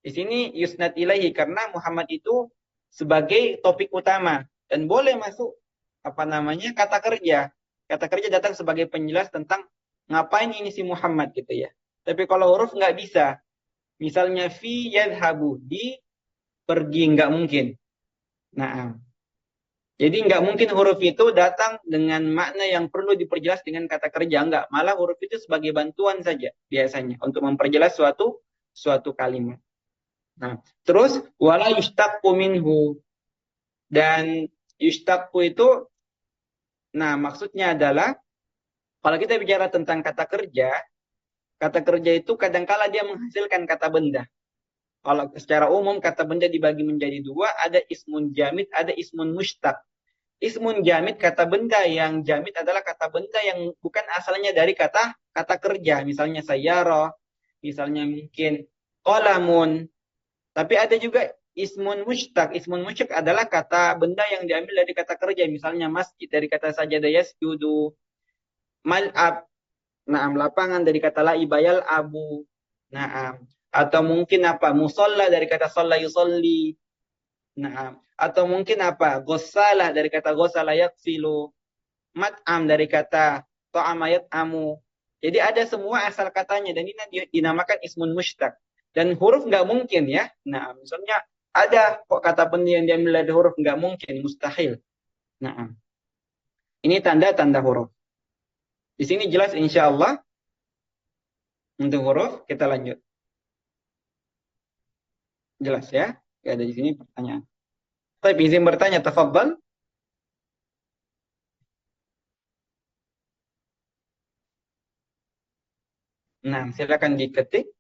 A: di sini yusnad ilaihi karena Muhammad itu sebagai topik utama dan boleh masuk apa namanya kata kerja datang sebagai penjelas tentang ngapain ini si Muhammad gitu ya tapi kalau huruf nggak bisa misalnya fi yadhhabu di pergi nggak mungkin nah jadi nggak mungkin huruf itu datang dengan makna yang perlu diperjelas dengan kata kerja. Nggak. Malah huruf itu sebagai bantuan saja biasanya untuk memperjelas suatu kalimat. Nah, terus wala yustaqqu minhu. Dan yustaqqu itu, nah maksudnya adalah kalau kita bicara tentang kata kerja itu kadangkala dia menghasilkan kata benda. Kalau secara umum kata benda dibagi menjadi dua, ada ismun jamid, ada ismun mustaq. Ismun jamid kata benda yang jamid adalah kata benda yang bukan asalnya dari kata kata kerja. Misalnya sayyarah, misalnya mungkin qalamun. Tapi ada juga ismun mushtaq. Ismun mushtaq adalah kata benda yang diambil dari kata kerja. Misalnya masjid dari kata sajadah yasjudu. Mal'ab. Naam, lapangan dari kata laibayal abu. Naam. Atau mungkin apa? Musalla dari kata shalla yusalli. Nah, atau mungkin apa? Ghasalah dari kata ghasala yaghsilu. Mat'am dari kata ta'ama yat'amu. Jadi ada semua asal katanya dan ini dinamakan ismun mushtaq. Dan huruf nggak mungkin ya. Nah, misalnya ada kok kata benda yang diambil dari huruf nggak mungkin, mustahil. Nah, ini tanda-tanda huruf. Di sini jelas insya Allah untuk huruf kita lanjut. Jelas ya? Ya ada di sini pertanyaan. Tapi izin bertanya, tafadhal. Nah, silakan diketik.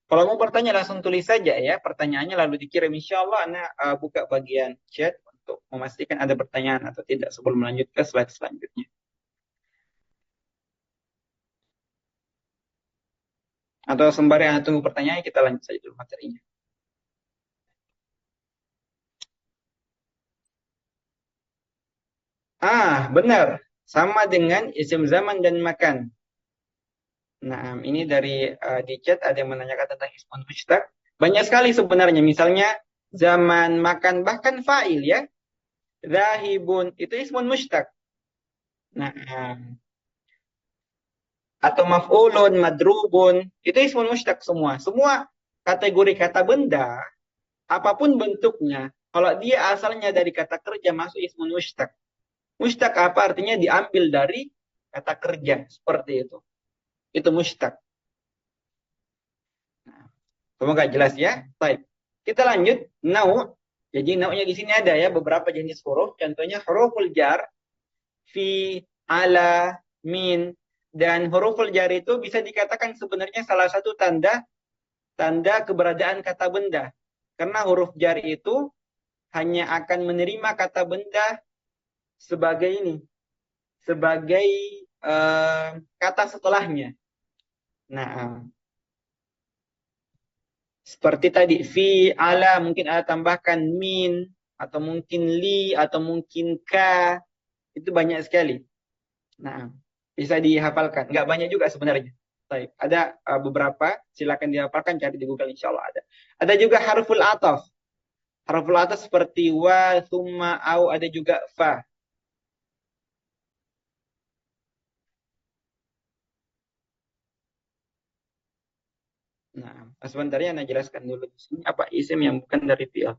A: Kalau mau bertanya langsung tulis saja ya pertanyaannya lalu dikirim. Insya Allah Anda buka bagian chat untuk memastikan ada pertanyaan atau tidak sebelum lanjut ke slide selanjutnya. Atau sembari Anda tunggu pertanyaan, kita lanjut saja dulu materinya. Benar. Sama dengan isim zaman dan makan. Nah, ini dari di chat ada yang menanyakan tentang ismun mushtaq. Banyak sekali sebenarnya. Misalnya zaman makan, bahkan fa'il ya. Zahibun itu ismun mushtaq. Nah, atau maf'ulun, madrubun itu ismun mushtaq semua. Semua kategori kata benda, apapun bentuknya, kalau dia asalnya dari kata kerja masuk ismun mushtaq. Mushtaq apa artinya diambil dari kata kerja seperti itu. Itu mushtaq. Semoga jelas ya. Baik. Kita lanjut nau. Jadi naunya di sini ada ya beberapa jenis huruf. Contohnya huruful jar, fi, ala, min, dan huruful jar itu bisa dikatakan sebenarnya salah satu tanda keberadaan kata benda. Karena huruf jar itu hanya akan menerima kata benda sebagai ini, sebagai kata setelahnya. Nah, seperti tadi, fi, ala, mungkin ada tambahkan min, atau mungkin li, atau mungkin ka. Itu banyak sekali. Nah, bisa dihafalkan. Nggak banyak juga sebenarnya. Baik, ada beberapa. Silakan dihafalkan, cari di Google, insya Allah ada. Ada juga harful ataf. Harful ataf seperti wa, thumma, au, ada juga fa. Nah, sebentar ya, Anda jelaskan dulu di sini apa isim yang bukan dari fi'il.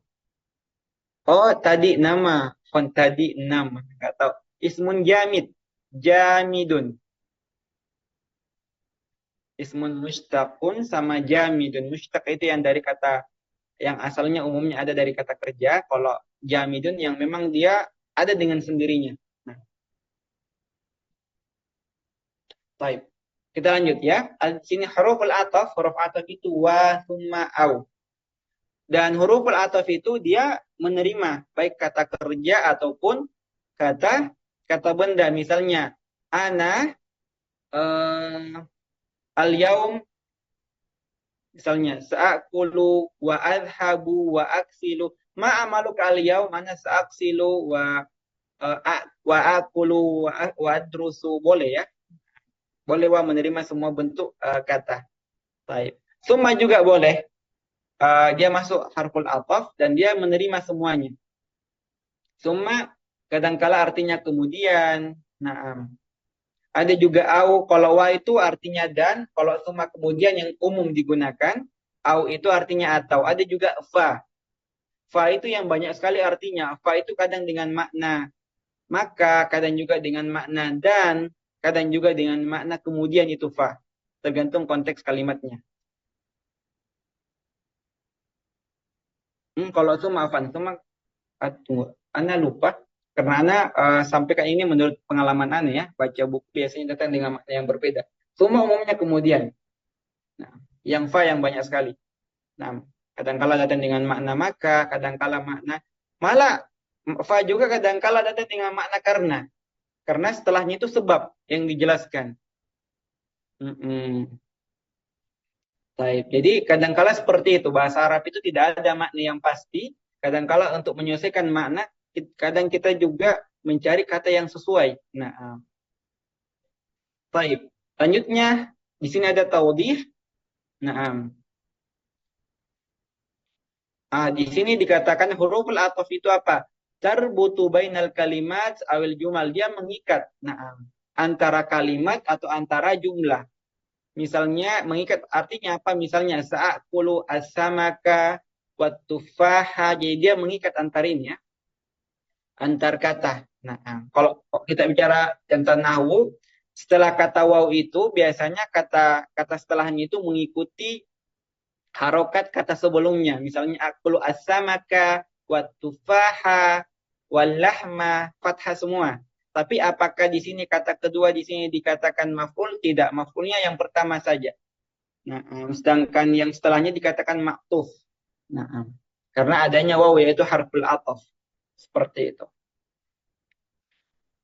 A: Oh, tadi nama. Tadi nama. Nggak tahu. Ismun jamid. Jamidun. Ismun mustaqun sama jamidun. Mustaq itu yang dari kata, yang asalnya umumnya ada dari kata kerja. Kalau jamidun yang memang dia ada dengan sendirinya. Nah, baik. Kita lanjut ya. Di sini huruful ataf. Huruf ataf itu wa, thumma, au. Dan huruful ataf itu dia menerima baik kata kerja ataupun kata kata benda. Misalnya ana al-yaum, misalnya sa'akulu wa adhabu wa aksilu. Ma amaluka al-yaum, ana sa'aksilu wa akulu wa adrusu. Boleh ya. Boleh wa menerima semua bentuk kata. Baik. Summa juga boleh. Dia masuk harful ataf dan dia menerima semuanya. Summa kadangkala artinya kemudian. Nah, ada juga au. Kalau wa itu artinya dan. Kalau summa kemudian yang umum digunakan. Au itu artinya atau. Ada juga fa. Fa itu yang banyak sekali artinya. Fa itu kadang dengan makna maka, kadang juga dengan makna dan, kadang juga dengan makna kemudian itu fa. Tergantung konteks kalimatnya. Kalau summa afan. Summa, tunggu. Ana lupa. Karena Ana sampaikan ini menurut pengalaman Ana ya. Baca buku biasanya datang dengan makna yang berbeda. Summa umumnya kemudian. Nah, yang fa yang banyak sekali. Nah, kadangkala datang dengan makna maka, kadangkala makna malah fa juga kadangkala datang dengan makna karena. Karena setelahnya itu sebab yang dijelaskan. Baik. Jadi kadangkala seperti itu. Bahasa Arab itu tidak ada makna yang pasti. Kadangkala untuk menyelesaikan makna, kadang kita juga mencari kata yang sesuai. Nah, baik. Lanjutnya, di sini ada taudih. Nah, di sini dikatakan huruful ataf itu apa? Tarbutu bainal kalimat awil jumal. Dia mengikat. Nah, antara kalimat atau antara jumlah. Misalnya mengikat artinya apa? Misalnya sa'akulu as-samaka wa tufaha. Jadi dia mengikat antar ini ya. Antar kata. Nah, kalau kita bicara tentang nahwu, setelah kata waw itu biasanya kata kata setelahnya itu mengikuti harokat kata sebelumnya. Misalnya akulu as-samaka wa tufaha wal lahma, fathah semua. Tapi apakah di sini kata kedua di sini dikatakan maf'ul? Tidak, maf'ulnya yang pertama saja. Nah, sedangkan yang setelahnya dikatakan maktuf. Nah, karena adanya waw yaitu harful ataf. Seperti itu.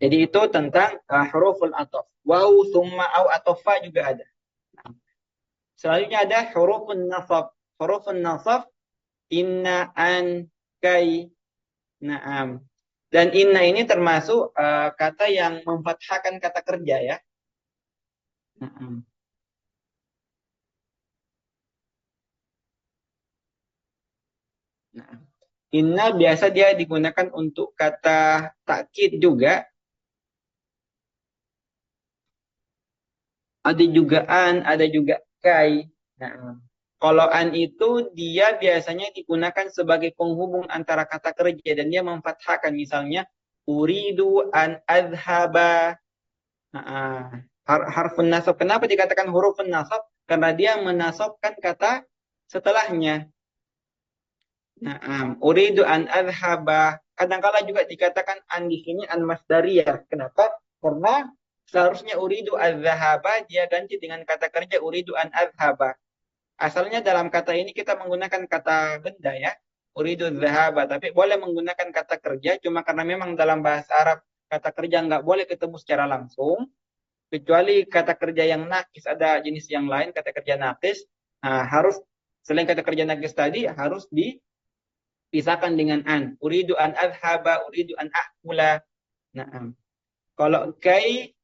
A: Jadi itu tentang huruful ataf. Waw, summa, au, atau fa juga ada. Nah, Selanjutnya ada hurufun nasab. Hurufun nasab inna, an, kai, na'am. Dan inna ini termasuk kata yang memfathahkan kata kerja ya. Na'am. Na'am. Inna biasa dia digunakan untuk kata takkid juga. Ada juga an, ada juga kai. Na'am. Kalau an itu dia biasanya digunakan sebagai penghubung antara kata kerja dan dia memfathahkan misalnya uridu an adhaba. Harfun nasab. Kenapa dikatakan hurufun nasab? Karena dia menasabkan kata setelahnya. Uridu an adhaba. Kadang-kala juga dikatakan an di sini an masdariyah. Kenapa? Karena seharusnya uridu adhaba dia ganti dengan kata kerja uridu an adhaba. Asalnya dalam kata ini kita menggunakan kata benda ya. Uridu dhahaba. Tapi boleh menggunakan kata kerja. Cuma karena memang dalam bahasa Arab kata kerja nggak boleh ketemu secara langsung. Kecuali kata kerja yang nakis, ada jenis yang lain, kata kerja nakis. Nah, harus, selain kata kerja nakis tadi, harus dipisahkan dengan an. Uridu an adhaba, uridu an akula. Nah, kalau kai,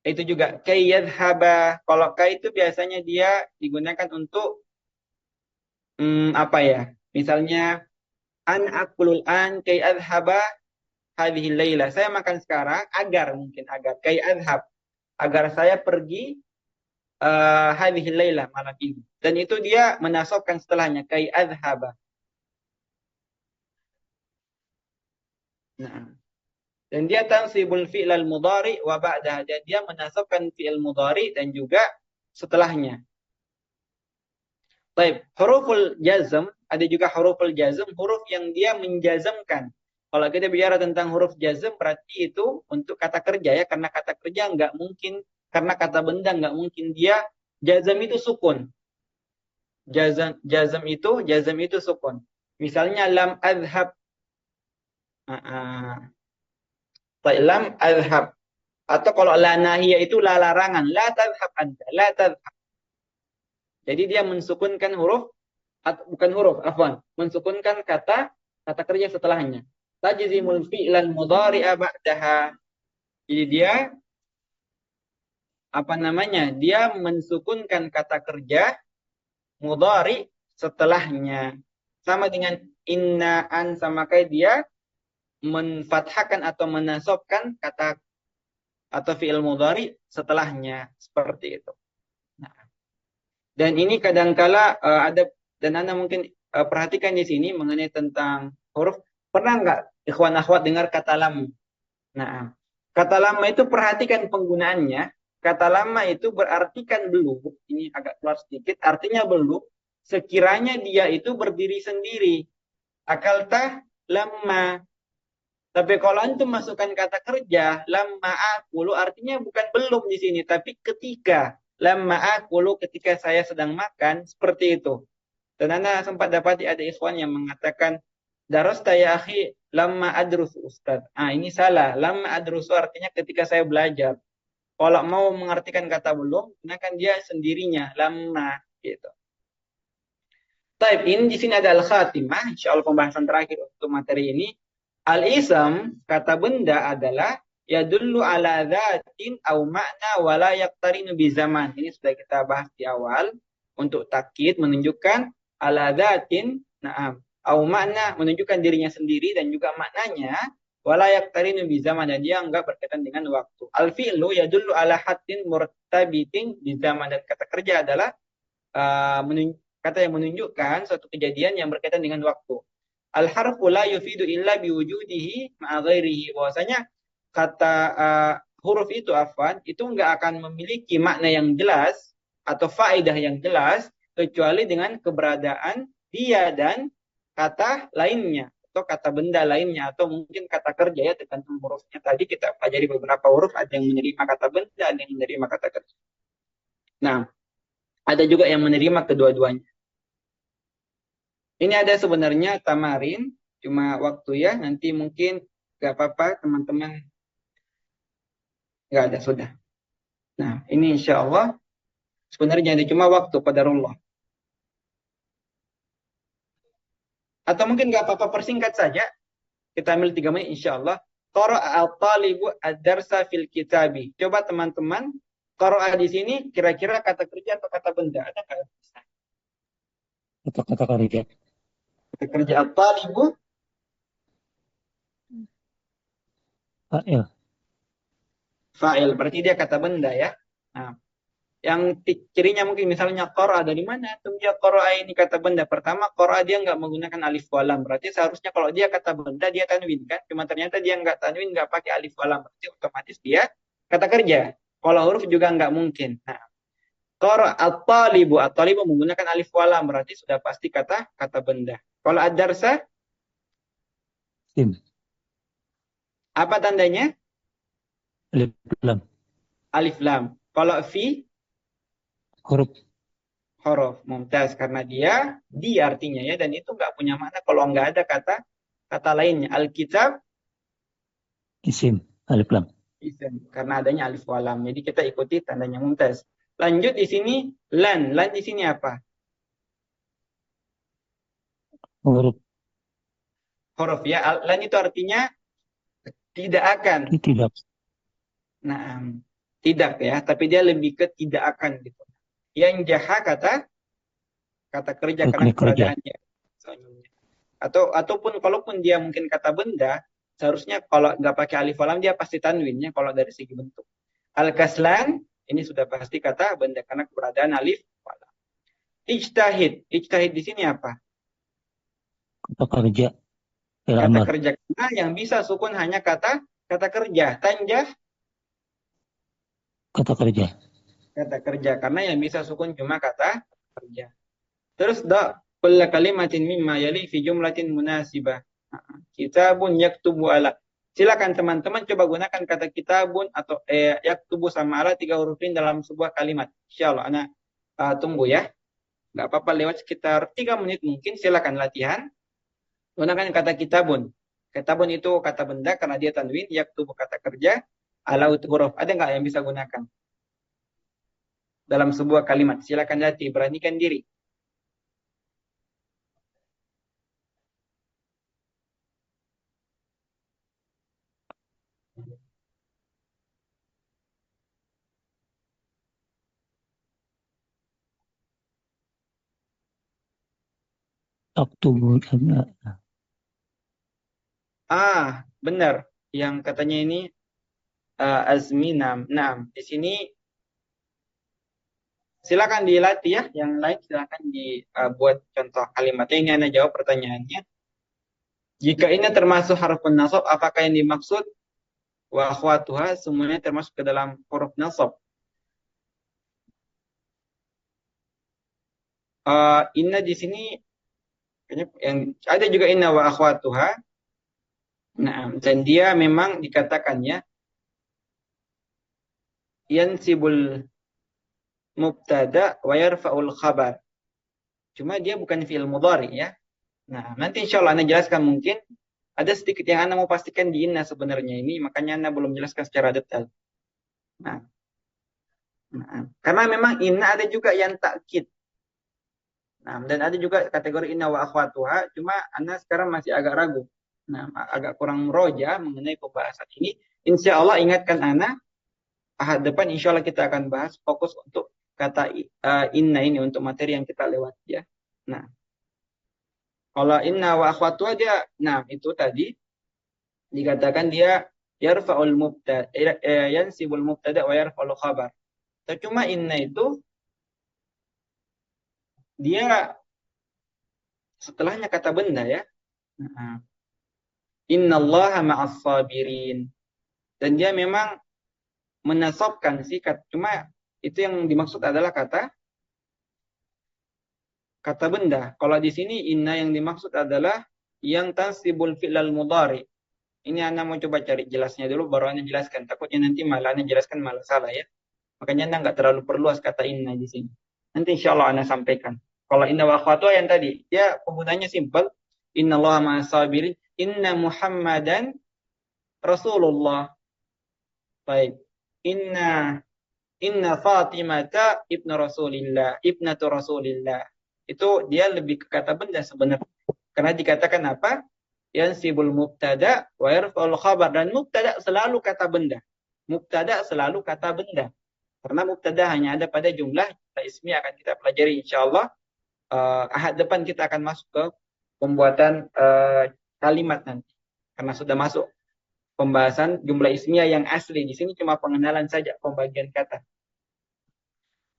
A: itu juga kai yadhaba. Kalau kai itu biasanya dia digunakan untuk apa ya? Misalnya an akulul an kai adhaba hadhihi laila. Saya makan sekarang agar mungkin agar kai adhab agar saya pergi hadhihi laila malam ini. Dan itu dia menasabkan setelahnya kai adhaba. Nah. Dan dia tansibul fi'l al-mudhari wa ba'daha. Dan dia menasabkan fi'il mudhari dan juga setelahnya. Baik, huruful jazm, ada juga huruful jazm, huruf yang dia menjazmkan. Kalau kita bicara tentang huruf jazm, berarti itu untuk kata kerja ya, karena kata kerja nggak mungkin, karena kata benda nggak mungkin dia jazm itu sukun. Jazm itu sukun. Misalnya lam adhab, lam adhab. Atau kalau la nahiyah itu la larangan, la tadhab anta, la tadhab. Jadi dia mensukunkan huruf atau bukan huruf, afwan, mensukunkan kata kerja setelahnya. Tajzimul fi'lal mudhari'a ba'daha. Jadi dia apa namanya? Dia mensukunkan kata kerja mudhari setelahnya. Sama dengan inna an sama kayak dia menfathahkan atau menasabkan kata atau fi'il mudhari setelahnya seperti itu. Nah, dan ini kadangkala ada dan Anda mungkin perhatikan di sini mengenai tentang huruf. Pernah nggak ikhwan akhwat dengar kata lam? Nah, kata lama itu perhatikan penggunaannya. Kata lama itu berartikan belum. Ini agak keluar sedikit. Artinya belum. Sekiranya dia itu berdiri sendiri. Akaltah lama. Tapi kalau antum masukkan kata kerja, lama akulu artinya bukan belum di sini, tapi ketika. Lama akulu ketika saya sedang makan, seperti itu. Dan Anda sempat dapati ada ikhwan yang mengatakan, darasta ya akhi, lama adrus Ustaz. Ini salah. Lama adrusu artinya ketika saya belajar. Kalau mau mengartikan kata belum, gunakan dia sendirinya, lama gitu. Taib, ini di sini ada al-khatimah, insyaallah pembahasan terakhir untuk materi ini. Al-ism, kata benda adalah yadullu ala dhatin au makna wala yaqtarinu bi zaman. Ini sudah kita bahas di awal. Untuk takkid menunjukkan ala dhatin, na'am, au makna menunjukkan dirinya sendiri dan juga maknanya wala yaqtarinu bi zaman dan dia enggak berkaitan dengan waktu. Al-fi'lu yadullu ala hatin murtabitin bi zaman dan kata kerja adalah kata yang menunjukkan suatu kejadian yang berkaitan dengan waktu. Al-harfu la yufidu illa biwujudihi ma'a ghairihi. Bahwasanya kata huruf itu afwan, itu enggak akan memiliki makna yang jelas atau faedah yang jelas kecuali dengan keberadaan dia dan kata lainnya atau kata benda lainnya atau mungkin kata kerja ya tergantung hurufnya. Tadi kita pelajari beberapa huruf, ada yang menerima kata benda, ada yang menerima kata kerja. Nah, ada juga yang menerima kedua-duanya. Ini ada sebenarnya tamarin, cuma waktu ya, nanti mungkin gak apa-apa teman-teman, gak ada sudah. Nah, ini insya Allah Sebenarnya itu cuma waktu qadarullah. Atau mungkin nggak apa-apa persingkat saja. Kita ambil 3 menit insyaallah. Qara'a al-talibu ad-darsa fil kitabi. Coba teman-teman, qara'a di sini kira-kira kata kerja atau kata benda? Ada nggak yang bisa?
C: Kata-kata kerja.
A: Kata kerja al-talibu
C: Fa'il.
A: fa'il, berarti dia kata benda ya. Nah, yang cirinya mungkin misalnya qara'a dari mana? Tuh dia qara'a ini kata benda. Pertama, qara'a dia nggak menggunakan alif walam. Berarti seharusnya kalau dia kata benda dia tanwin kan? Cuma ternyata dia nggak tanwin, nggak pakai alif walam. Berarti otomatis dia kata kerja. Kalau huruf juga nggak mungkin. Nah, qara'a at-talibu, at-talibu menggunakan alif walam. Berarti sudah pasti kata benda. Kalau ad-darsa,
C: Sim.
A: apa tandanya?
C: Alif lam.
A: Alif lam. Kalau fi,
C: Huruf.
A: huruf. Mumtaz. Karena dia di artinya ya. Dan itu nggak punya makna kalau nggak ada kata lainnya. Alkitab,
C: Isim. Alif lam.
A: isim. Karena adanya alif walam. Jadi kita ikuti tandanya mumtaz. Lanjut di sini lan. Lan di sini apa?
C: Huruf.
A: Huruf ya. Lan itu artinya tidak akan.
C: Tidak.
A: Nah, tidak ya. Tapi dia lebih ke tidak akan gitu. Yang jaha kata kerja karena
C: Rukun kerja.
A: keberadaannya. Ataupun kalaupun dia mungkin kata benda, seharusnya kalau nggak pakai alif walam dia pasti tanwinnya kalau dari segi bentuk. Al-kaslan ini sudah pasti kata benda karena keberadaan alif walam. Ijtahid. Ijtahid di sini apa?
C: Kata kerja. Fi'il
A: Kata
C: amar.
A: kerja. Karena yang bisa sukun hanya kata kerja. Tanjah
C: Kata kerja.
A: kata kerja karena yang bisa sukun cuma kata kerja. Terus kulla kalimatin mimma yali fi jumlatin munasibah. Kitabun yaktubu ala. Silakan teman-teman coba gunakan kata kitabun atau yaktubu sama ala 3 huruf ini dalam sebuah kalimat. Insyaallah anak tunggu ya. Enggak apa-apa lewat sekitar 3 menit mungkin silakan latihan. Gunakan kata kitabun. Kitabun itu kata benda karena dia tanwin, yaktubu kata kerja, ala huruf. Ada enggak yang bisa gunakan dalam sebuah kalimat? Silakan latih, beranikan diri.
C: Aktubu.
A: Benar. Yang katanya ini azminam. Nah, di sini silakan dilatih ya. Yang lain silakan dibuat contoh kalimatnya. Ini Anda jawab pertanyaannya. Jika ini termasuk harfun nasab, apakah yang dimaksud wa akhwatuha semuanya termasuk ke dalam huruf nasab? Inna di sini yang ada juga inna wa akhwatuha. Nah, dan dia memang dikatakan ya yansibul mubtada wa yarfa'ul khabar. Cuma dia bukan fi'il mudhari ya. Nah, nanti insya Allah Anda jelaskan mungkin ada sedikit yang Anda mau pastikan di inna sebenarnya ini, makanya Anda belum jelaskan secara detail. Nah, karena memang inna ada juga yang takkid. Nah, dan ada juga kategori inna wa akhwatuha, cuma Anda sekarang masih agak ragu. Nah, agak kurang meroja mengenai pembahasan ini. Insya Allah ingatkan Anda, ahad depan insya Allah kita akan bahas fokus untuk kata inna ini untuk materi yang kita lewati ya. Nah, kalau inna wa akhwatuha dia, nah itu tadi dikatakan dia yarfa'ul mubtada yansibul mubtada wa yarfa'ul khabar. Cuma inna itu dia setelahnya kata benda ya. Innallaha ma'as sabirin. Dan dia memang menasabkan sikat. Cuma itu yang dimaksud adalah kata benda. Kalau di sini inna yang dimaksud adalah yang tansibul fi'lal mudhari. Ini Anda mau coba cari jelasnya dulu baru Anda jelaskan. Takutnya nanti malah Anda jelaskan malah salah ya. Makanya Anda nggak terlalu perluas kata inna di sini. Nanti insya Allah Anda sampaikan. Kalau inna wa akhwatuha yang tadi, dia penggunanya simpel. Inna Allah ma'as sabirin. Inna Muhammadan Rasulullah. Baik. Inna Inna Fatimata ibnatu Rasulillah. Itu dia lebih ke kata benda sebenarnya. Karena dikatakan apa? Yansibul mubtada wa yarfa'ul khabar. Dan mubtada selalu kata benda. Mubtada selalu kata benda. Karena mubtada hanya ada pada jumlah ismi akan kita pelajari insyaallah. Ahad depan kita akan masuk ke pembuatan kalimat nanti. Karena sudah masuk pembahasan jumlah ismiyah yang asli. Di sini cuma pengenalan saja pembagian kata.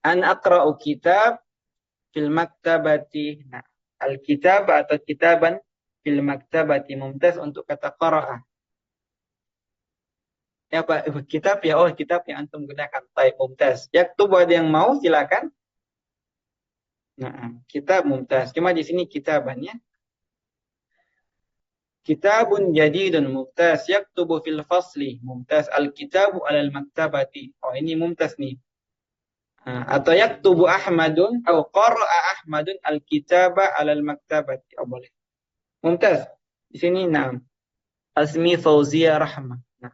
A: An aqra'u kitab fil maktabati. Nah, al-kitab atau kitaban fil maktabati mumtaz untuk kata qara'ah. Ya Pak, kitab ya, oh kitab yang antum gunakan. Baik, mumtaz. Yaktubu ada yang mau silakan. Nah, kitab mumtaz. Cuma di sini kitabannya. Kitabun jadidun mumtaz yaktubu fil fasli. Mumtaz al-kitabu alal maktabati. Oh, ini mumtaz nih. Atau yaktubu Ahmadun atau qara'a Ahmadun al-kitaba alal maktabati. Oh, boleh. Mumtaz. Di sini nah. Asmi Fauzia Rahmah. Nah,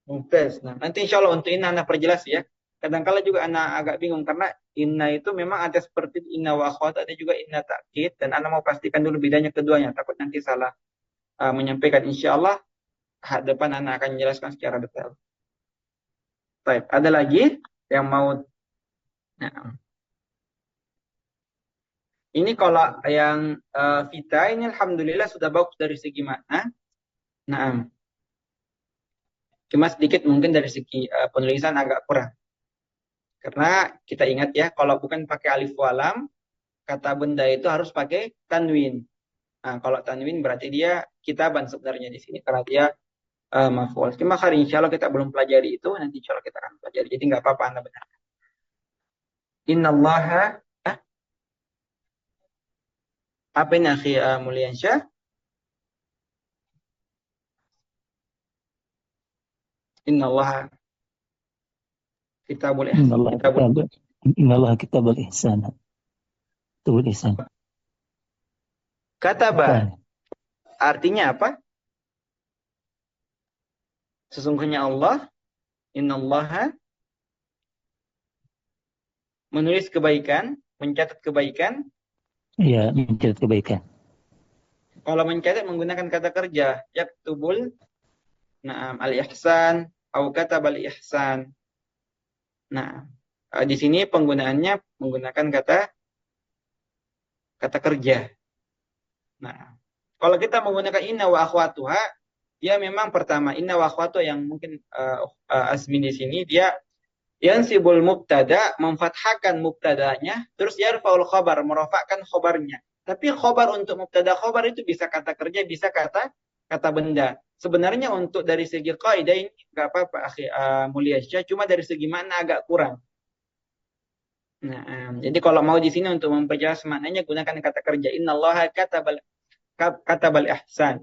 A: mumtaz. Nah, nanti insyaallah untuk ini anak perjelas ya. Kadang-kala juga anak agak bingung karena inna itu memang ada seperti inna wa akhwat, ada juga inna ta'kid, dan anak mau pastikan dulu bedanya keduanya, takut nanti salah menyampaikan. Insyaallah depan anak akan menjelaskan secara detail. Baik, ada lagi yang mau? Nah, ini kalau yang Vita ini alhamdulillah sudah bagus dari segi makna. Nah, cuma sedikit mungkin dari segi penulisan agak kurang. Karena kita ingat ya, kalau bukan pakai alif walam, kata benda itu harus pakai tanwin. Nah, kalau tanwin berarti dia kitaban sebenarnya di sini karena dia maf'ul. Cuma hari insya Allah kita belum pelajari itu, nanti insya Allah kita akan pelajari. Jadi nggak apa-apa Anda benar. Innallaha apa ini akhi Mulyansyah? Innallaha kitabul ihsan.
C: Innallaha kitabul ihsan. Kitabul ihsan.
A: Kataba. Artinya apa? Sesungguhnya Allah, innallaha menulis kebaikan, mencatat kebaikan.
C: Iya, mencatat kebaikan.
A: Kalau mencatat menggunakan kata kerja, yaktubul na'am al-ihsan atau katabal ihsan. Nah, di sini penggunaannya menggunakan kata kerja. Nah, kalau kita menggunakan inna wa akhwatuha, dia memang pertama inna wa akhwatuha yang mungkin asmi di sini dia yansibul mubtada, memfathahkan mubtadanya, terus yarfa'ul khabar, merofakkan khabarnya. Tapi khabar untuk mubtada khabar itu bisa kata kerja, bisa kata benda. Sebenarnya untuk dari segi kaidah ini enggak apa-apa akhi Mulyansyah, cuma dari segi makna agak kurang. Nah, jadi kalau mau di sini untuk memperjelas maknanya gunakan kata kerja. Innallaha katabal ihsan.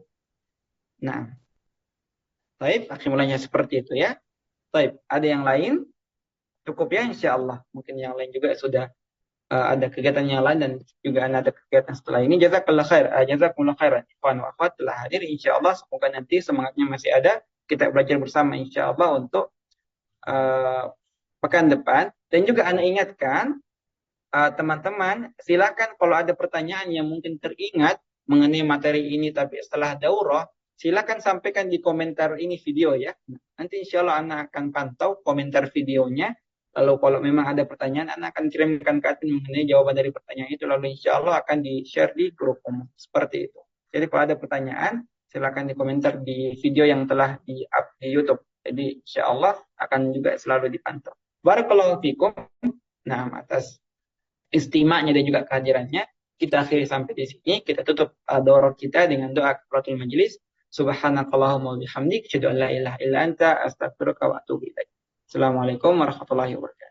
A: Nah, baik, akhi Mulyansyah seperti itu ya. Baik, ada yang lain? Cukup ya insyaallah. Mungkin yang lain juga sudah ada kegiatan yang lain dan juga ada kegiatan setelah ini. Jazakallah khair. Jazakumullah khairan. Ikhwan wa akhwat telah hadir insyaallah. Semoga nanti semangatnya masih ada. Kita belajar bersama insyaallah untuk pekan depan. Dan juga Anda ingatkan teman-teman, silakan kalau ada pertanyaan yang mungkin teringat mengenai materi ini tapi setelah daurah, silakan sampaikan di komentar ini video ya. Nanti insya Allah Anda akan pantau komentar videonya. Lalu kalau memang ada pertanyaan, Anda akan kirimkan ke admin mengenai jawaban dari pertanyaan itu. Lalu insya Allah akan di-share di grup umum. Seperti itu. Jadi kalau ada pertanyaan, silakan di komentar di video yang telah di-up di YouTube. Jadi insya Allah akan juga selalu dipantau. Barakallahu fikum. Nah, atas istimanya dan juga kehadirannya, kita akhiri sampai di sini. Kita tutup daurah kita dengan doa kafaratul majelis. Subhanakallahumma wa bihamdik, asyhadu an la ilaha illa anta, astaghfiruka wa atubu ilaik. Assalamualaikum warahmatullahi wabarakatuh.